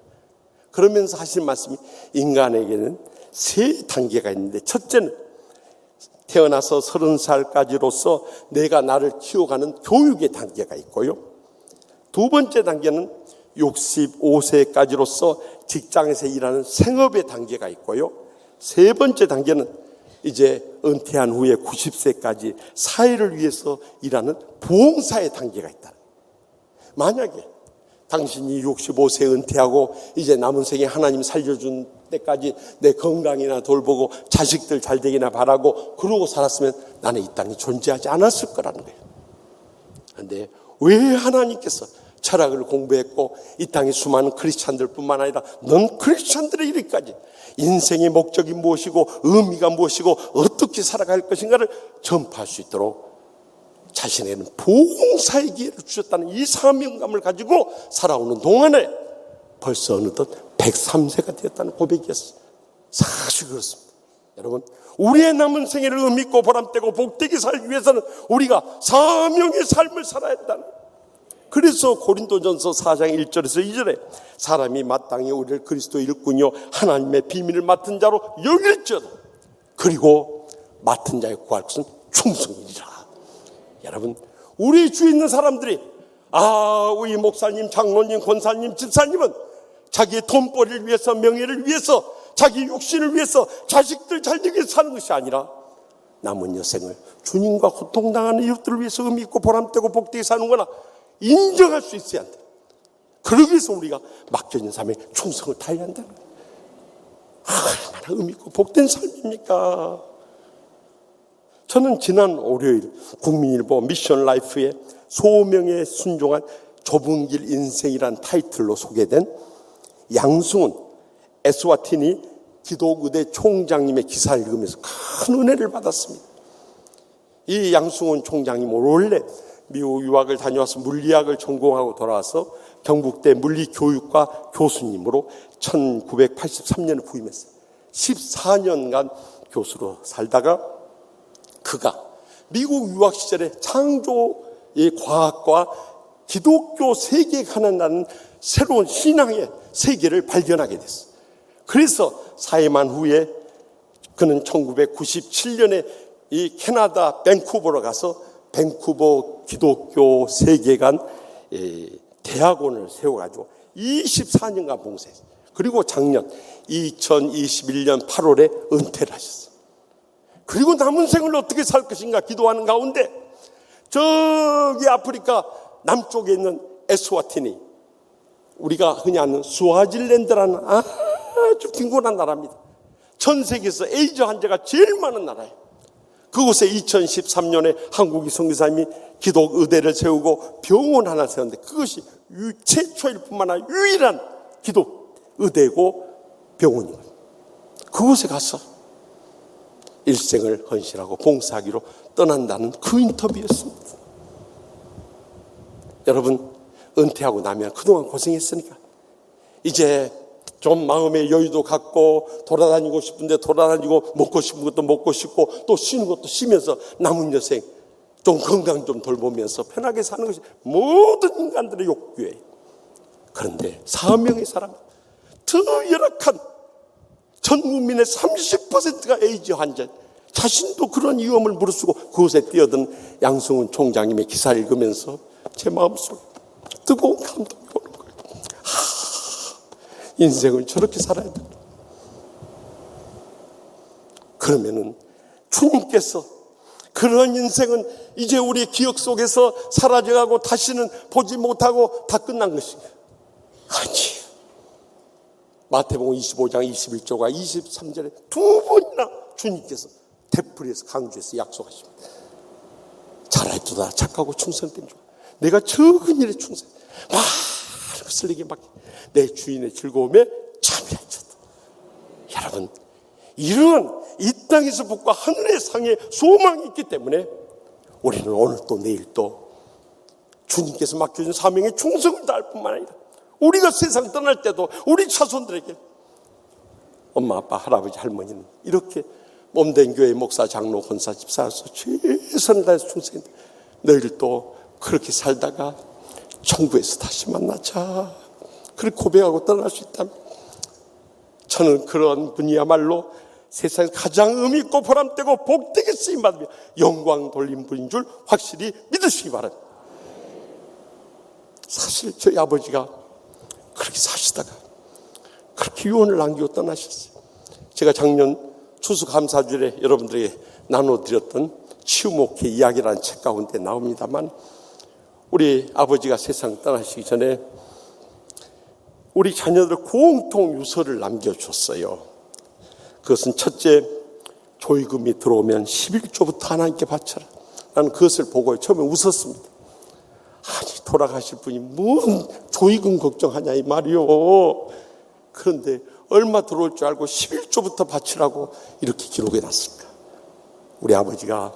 그러면서 하신 말씀이 인간에게는 세 단계가 있는데 첫째는 태어나서 30살까지로서 내가 나를 키워가는 교육의 단계가 있고요. 두 번째 단계는 65세까지로서 직장에서 일하는 생업의 단계가 있고요. 세 번째 단계는 이제 은퇴한 후에 90세까지 사회를 위해서 일하는 부흥사의 단계가 있다. 만약에 당신이 65세 은퇴하고 이제 남은 생에 하나님 살려준 때까지 내 건강이나 돌보고 자식들 잘 되기나 바라고 그러고 살았으면 나는 이 땅에 존재하지 않았을 거라는 거예요. 그런데 왜 하나님께서 철학을 공부했고 이 땅에 수많은 크리스찬들뿐만 아니라 넌 크리스찬들의 이르기까지 인생의 목적이 무엇이고 의미가 무엇이고 어떻게 살아갈 것인가를 전파할 수 있도록 자신에게는 봉사의 기회를 주셨다는 이 사명감을 가지고 살아오는 동안에 벌써 어느덧 103세가 되었다는 고백이었어요. 사실 그렇습니다. 여러분, 우리의 남은 생애를 의미 있고 보람되고 복되게 살기 위해서는 우리가 사명의 삶을 살아야 한다는. 그래서 고린도전서 4장 1절에서 2절에 사람이 마땅히 우리를 그리스도의 일꾼이요 하나님의 비밀을 맡은 자로 여길지어다. 그리고 맡은 자의 구할 것은 충성이니라. 여러분, 우리 주위에 있는 사람들이 우리 목사님, 장로님, 권사님, 집사님은 자기의 돈벌이를 위해서, 명예를 위해서, 자기 육신을 위해서, 자식들 잘 되기 위해서 사는 것이 아니라 남은 여생을 주님과 고통당하는 이웃들을 위해서 의미 있고 보람되고 복되게 사는 거나 인정할 수 있어야 한다. 그러기 위해서 우리가 맡겨진 삶에 충성을 다해야 한다. 얼마나 의미 있고 복된 삶입니까? 저는 지난 월요일 국민일보 미션 라이프에 소명에 순종한 좁은 길 인생이란 타이틀로 소개된 양승훈 에스와티니 기독의대 총장님의 기사를 읽으면서 큰 은혜를 받았습니다. 이 양승훈 총장님은 원래 미국 유학을 다녀와서 물리학을 전공하고 돌아와서 경북대 물리교육과 교수님으로 1983년에 부임했어요. 14년간 교수로 살다가 그가 미국 유학 시절에 창조의 과학과 기독교 세계에 관한다는 새로운 신앙의 세계를 발견하게 됐어요. 그래서 사회만 후에 그는 1997년에 이 캐나다 밴쿠버로 가서 밴쿠버 기독교 세계관 대학원을 세워가지고 24년간 봉사했어요. 그리고 작년 2021년 8월에 은퇴를 하셨어요. 그리고 남은 생을 어떻게 살 것인가 기도하는 가운데 저기 아프리카 남쪽에 있는 에스와티니, 우리가 흔히 아는 스와질랜드라는 아주 빈곤한 나라입니다. 전 세계에서 에이즈 환자가 제일 많은 나라예요. 그곳에 2013년에 한국의 선교사님이 기독의대를 세우고 병원 하나 세웠는데 그것이 최초일 뿐만 아니라 유일한 기독의대고 병원이에요. 그곳에 가서 일생을 헌신하고 봉사하기로 떠난다는 그 인터뷰였습니다. 여러분, 은퇴하고 나면 그동안 고생했으니까 이제 좀 마음의 여유도 갖고 돌아다니고 싶은데 돌아다니고 먹고 싶은 것도 먹고 싶고 또 쉬는 것도 쉬면서 남은 여생 좀 건강 좀 돌보면서 편하게 사는 것이 모든 인간들의 욕구예요. 그런데 사명의 사람, 더 열악한 전 국민의 30%가 에이즈 환자, 자신도 그런 위험을 무릅쓰고 그곳에 뛰어든 양승훈 총장님의 기사를 읽으면서 제 마음속에 뜨거운 감동이 오는 거예요. 인생을 저렇게 살아야 된다. 그러면은 주님께서 그런 인생은 이제 우리의 기억 속에서 사라져가고 다시는 보지 못하고 다 끝난 것인가? 아니에요. 마태복음 25장 21절과 23절에 두 번이나 주님께서 되풀이해서 강조해서 약속하십니다. 잘할주다 착하고 충성된 줄. 내가 적은 일에 충성, 많은 것을 내게 맡겨 내 주인의 즐거움에 참여할지어다. 여러분, 이런 이 땅에서 복과 하늘의 상에 소망이 있기 때문에 우리는 오늘 또 내일 또 주님께서 맡겨준 사명에 충성을 다할 뿐만 아니라 우리가 세상 떠날 때도 우리 자손들에게 엄마, 아빠, 할아버지, 할머니는 이렇게 몸된 교회 목사, 장로, 권사, 집사로서 최선을 다해서 충성했는데 너희들도 그렇게 살다가 천국에서 다시 만나자, 그렇게 고백하고 떠날 수 있다면 저는 그런 분이야말로 세상에 가장 의미 있고 보람되고 복되게 쓰임받으며 영광 돌린 분인 줄 확실히 믿으시기 바랍니다. 사실 저희 아버지가 그렇게 사시다가 그렇게 유언을 남기고 떠나셨어요. 제가 작년 추수감사주일에 여러분들에게 나눠드렸던 치유목회 이야기라는 책 가운데 나옵니다만, 우리 아버지가 세상 떠나시기 전에 우리 자녀들 공통 유서를 남겨줬어요. 그것은 첫째, 조의금이 들어오면 11조부터 하나님께 바쳐라. 나는 그것을 보고 처음에 웃었습니다. 아니 돌아가실 분이 뭔 조의금 걱정하냐 이 말이요. 그런데 얼마 들어올 줄 알고 11조부터 바치라고 이렇게 기록해 놨습니다. 우리 아버지가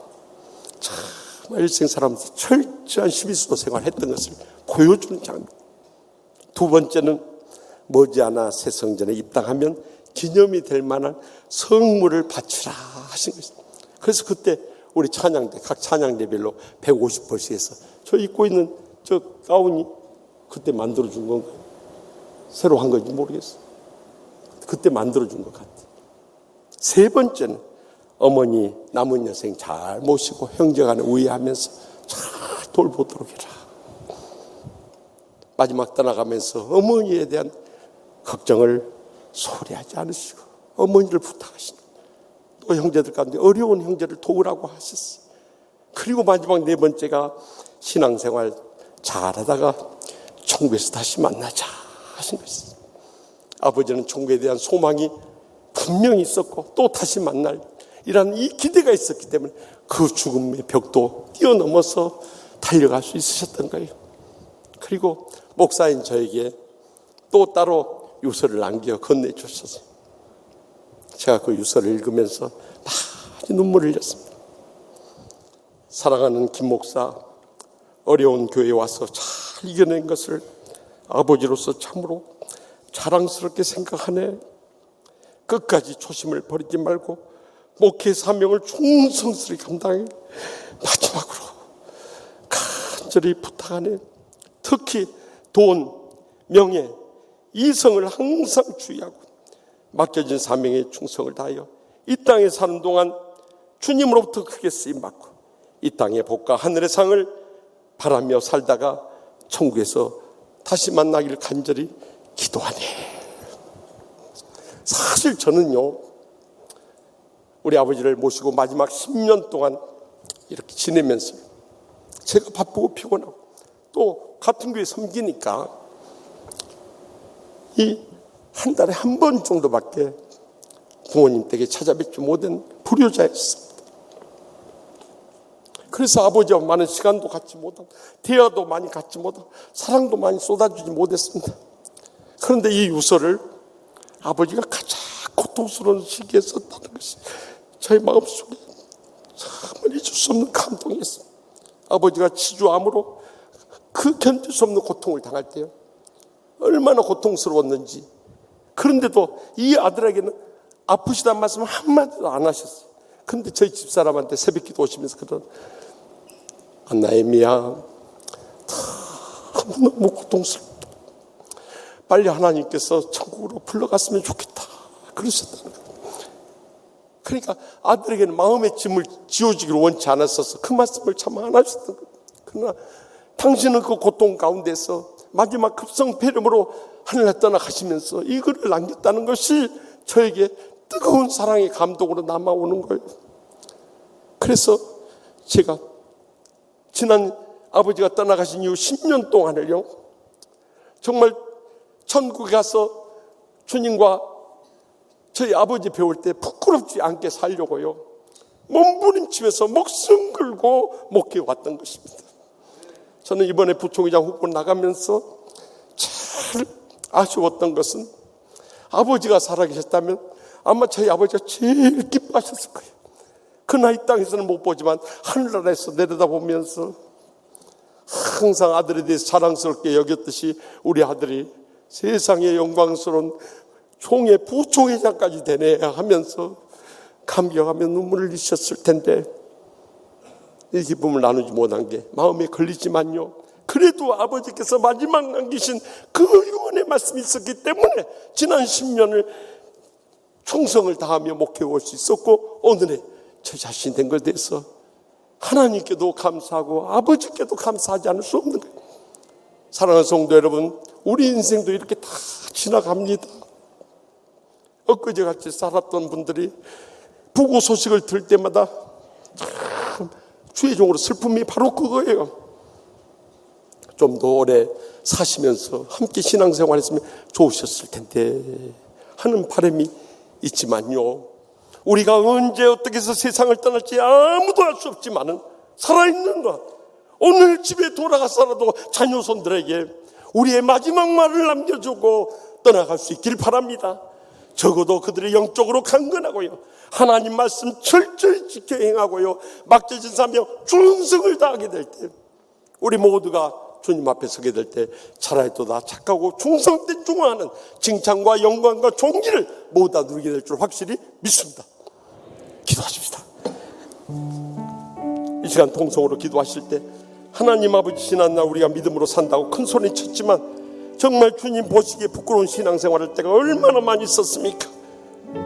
참 일생 사람한테 철저한 12수도 생활했던 것을 보여주는 장면. 두 번째는 머지않아 새 성전에 입당하면 기념이 될 만한 성물을 바치라 하신 것입니다. 그래서 그때 우리 찬양대, 각 찬양대별로 150벌씩 해서 저 입고 있는 저 가운이 그때 만들어준 건가요? 새로 한 건지 모르겠어요. 그때 만들어준 것 같아요. 세 번째는 어머니 남은 여생 잘 모시고 형제간에 우애하면서 잘 돌보도록 해라. 마지막 떠나가면서 어머니에 대한 걱정을 소홀히 하지 않으시고 어머니를 부탁하시는 또 형제들 가운데 어려운 형제를 도우라고 하셨어요. 그리고 마지막 네 번째가 신앙생활 잘하다가 천국에서 다시 만나자 하신 것이죠. 아버지는 천국에 대한 소망이 분명히 있었고 또 다시 만날 이라는 이 기대가 있었기 때문에 그 죽음의 벽도 뛰어넘어서 달려갈 수 있으셨던 거예요. 그리고 목사인 저에게 또 따로 유서를 남겨 건네주셔서 제가 그 유서를 읽으면서 많이 눈물을 흘렸습니다. 사랑하는 김 목사, 어려운 교회에 와서 잘 이겨낸 것을 아버지로서 참으로 자랑스럽게 생각하네. 끝까지 초심을 버리지 말고 목회 사명을 충성스레 감당해 마지막으로 간절히 부탁하네. 특히 돈, 명예, 이성을 항상 주의하고 맡겨진 사명에 충성을 다하여 이 땅에 사는 동안 주님으로부터 크게 쓰임받고 이 땅의 복과 하늘의 상을 바라며 살다가 천국에서 다시 만나기를 간절히 기도하네. 사실 저는요, 우리 아버지를 모시고 마지막 10년 동안 이렇게 지내면서 제가 바쁘고 피곤하고 또 같은 교회 섬기니까 이 한 달에 한 번 정도밖에 부모님 댁에 찾아뵙지 못한 불효자였습니다. 그래서 아버지와 많은 시간도 갖지 못하고 대화도 많이 갖지 못하고 사랑도 많이 쏟아주지 못했습니다. 그런데 이 유서를 아버지가 가장 고통스러운 시기에 썼다는 것이 저희 마음속에 정말 잊을 수 없는 감동이었습니다. 아버지가 치주암으로 그 견딜 수 없는 고통을 당할 때요, 얼마나 고통스러웠는지. 그런데도 이 아들에게는 아프시다는 말씀을 한마디도 안 하셨어요. 그런데 저희 집사람한테 새벽기도 오시면서 그런 안나애미야, 너무 고통스럽다. 빨리 하나님께서 천국으로 불러갔으면 좋겠다. 그러셨다는 거예요. 그러니까 아들에게는 마음의 짐을 지어주기를 원치 않았어서 그 말씀을 참 안 하셨던 거예요. 그러나 당신은 그 고통 가운데서 마지막 급성폐렴으로 하늘에 떠나가시면서 이 글을 남겼다는 것이 저에게 뜨거운 사랑의 감동으로 남아오는 거예요. 그래서 제가 지난 아버지가 떠나가신 이후 10년 동안을요, 정말 천국에 가서 주님과 저희 아버지 배울 때 부끄럽지 않게 살려고요, 몸부림치면서 목숨 걸고 목회해 왔던 것입니다. 저는 이번에 부총회장 후보 나가면서 참 아쉬웠던 것은 아버지가 살아계셨다면 아마 저희 아버지가 제일 기뻐하셨을 거예요. 그러나 이 땅에서는 못 보지만 하늘나라에서 내려다보면서 항상 아들에 대해서 자랑스럽게 여겼듯이 우리 아들이 세상의 영광스러운 총회 부총회장까지 되네 하면서 감격하며 눈물을 흘리셨을 텐데 이 기쁨을 나누지 못한 게 마음에 걸리지만요, 그래도 아버지께서 마지막 남기신 그 유언의 말씀이 있었기 때문에 지난 10년을 충성을 다하며 목회해 올 수 있었고 오늘의 저 자신 된 것에 대해서 하나님께도 감사하고 아버지께도 감사하지 않을 수 없는 거예요. 사랑하는 성도 여러분, 우리 인생도 이렇게 다 지나갑니다. 엊그제같이 살았던 분들이 부고 소식을 들을 때마다 참 주의종으로 슬픔이 바로 그거예요. 좀 더 오래 사시면서 함께 신앙생활했으면 좋으셨을 텐데 하는 바람이 있지만요, 우리가 언제 어떻게 해서 세상을 떠날지 아무도 알 수 없지만은 살아있는 것, 오늘 집에 돌아가서라도 자녀손들에게 우리의 마지막 말을 남겨주고 떠나갈 수 있길 바랍니다. 적어도 그들의 영적으로 강건하고요, 하나님 말씀 철저히 지켜 행하고요, 맡겨진 사명 충성을 다하게 될 때, 우리 모두가 주님 앞에 서게 될 때 차라리도다 착하고 충성된 중화하는 칭찬과 영광과 존귀를 모두 다 누리게 될 줄 확실히 믿습니다. 기도하십시다. 이 시간 통성으로 기도하실 때 하나님 아버지, 지난날 우리가 믿음으로 산다고 큰 소리 쳤지만 정말 주님 보시기에 부끄러운 신앙생활 할 때가 얼마나 많이 있었습니까?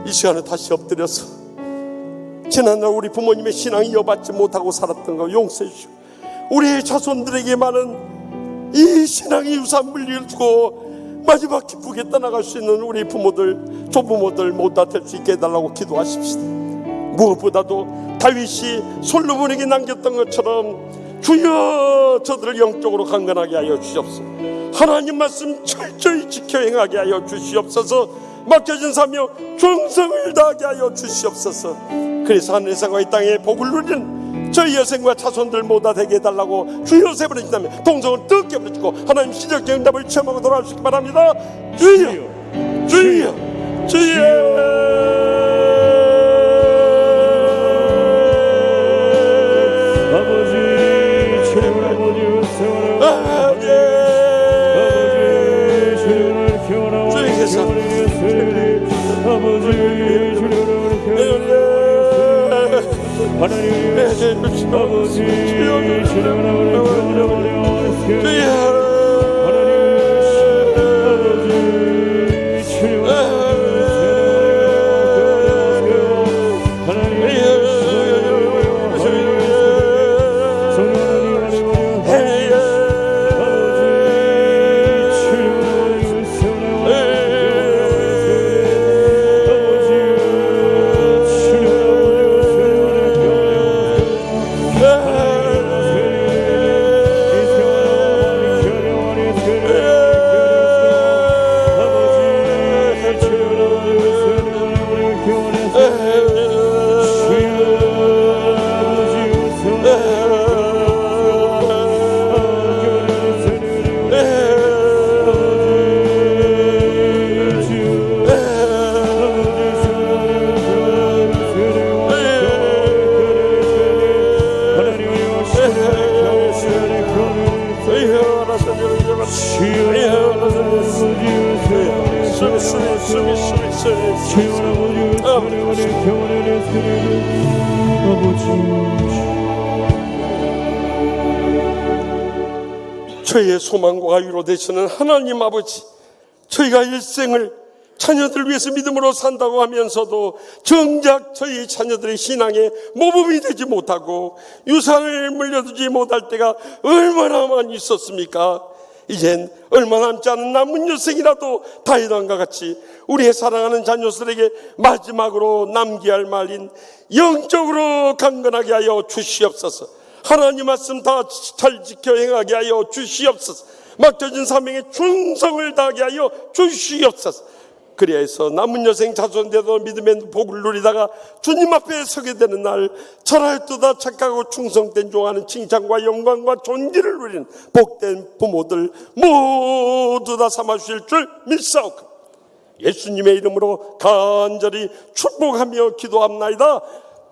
이 시간에 다시 엎드려서 지난날 우리 부모님의 신앙 이어받지 못하고 살았던 거 용서해 주시고, 우리의 자손들에게 많은 이 신앙의 유산 물려주고 마지막 기쁘게 떠나갈 수 있는 우리 부모들, 조부모들 모두 다 될 수 있게 해달라고 기도하십시다. 무엇보다도 다윗이 솔로몬에게 남겼던 것처럼 주여 저들을 영적으로 강건하게 하여 주시옵소서. 하나님 말씀 철저히 지켜 행하게 하여 주시옵소서. 맡겨진 사명 충성을 다하게 하여 주시옵소서. 그래서 하늘에서와 이 땅에 복을 누리는 저희 여생과 자손들 모두 되게 해달라고 주여 세 번의 기도하며 동성을 뜨겁게 부르시고 하나님 시적인 응답을 체험하고 돌아오시기 바랍니다. 주여 주여 주여. 저희의 소망과 위로 되시는 하나님 아버지, 저희가 일생을 자녀들 위해서 믿음으로 산다고 하면서도 정작 저희 자녀들의 신앙에 모범이 되지 못하고 유산을 물려주지 못할 때가 얼마나 많이 있었습니까? 이젠 얼마 남지 않은 남은 여생이라도 다윗왕과 같이 우리의 사랑하는 자녀들에게 마지막으로 남겨야 할 말인 영적으로 강건하게 하여 주시옵소서. 하나님 말씀 다 잘 지켜 행하게 하여 주시옵소서. 맡겨진 사명에 충성을 다하게 하여 주시옵소서. 그리하여서 남은 여생 자손되도 믿음의 복을 누리다가 주님 앞에 서게 되는 날 차라리도다 착하고 충성된 종하는 칭찬과 영광과 존귀를 누리는 복된 부모들 모두 다 삼아주실 줄 믿사옵고 예수님의 이름으로 간절히 축복하며 기도합나이다.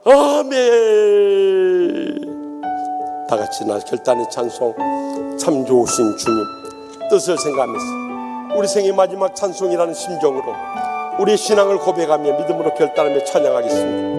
아멘. 다 같이 나 결단의 찬송, 참 좋으신 주님 뜻을 생각하면서 우리 생의 마지막 찬송이라는 심정으로 우리의 신앙을 고백하며 믿음으로 결단하며 찬양하겠습니다.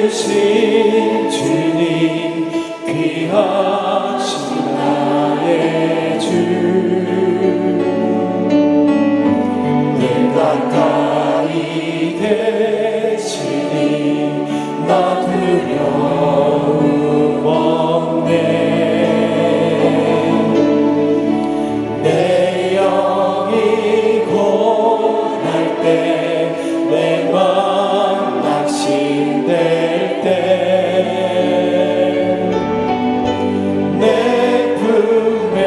창조주신 주님 귀하신 나의 주, 늘 가까이 계시니 나 두려움 없네. 내 영이 고날 때 내 맘 낙심될 때 내 품에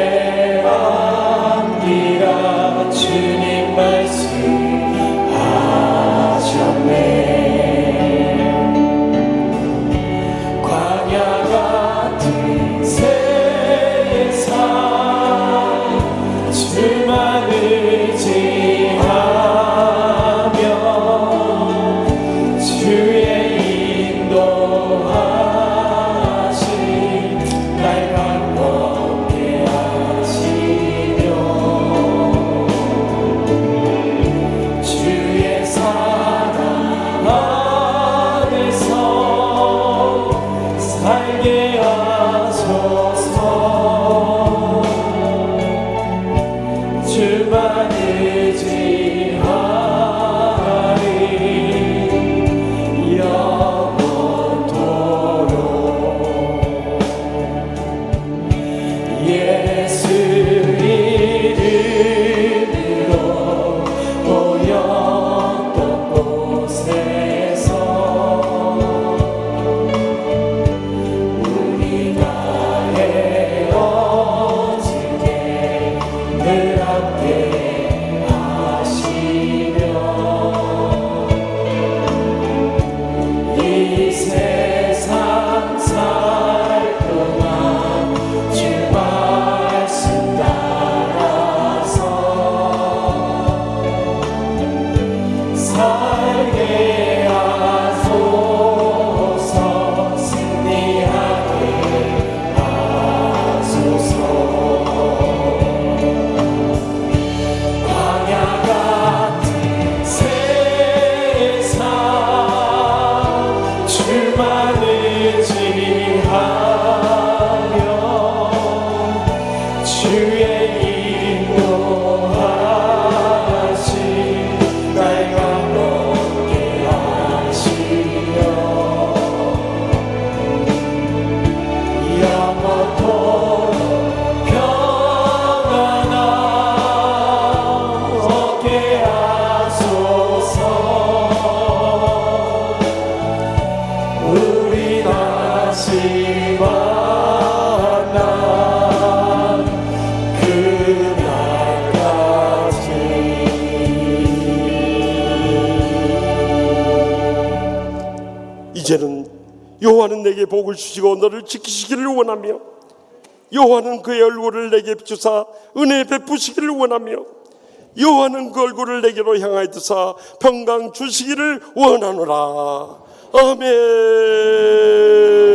이제는 여호와는 내게 복을 주시고 너를 지키시기를 원하며 여호와는 그의 얼굴을 내게 주사 은혜 베푸시기를 원하며 여호와는 그 얼굴을 내게로 향하여 드사 평강 주시기를 원하노라. 아멘.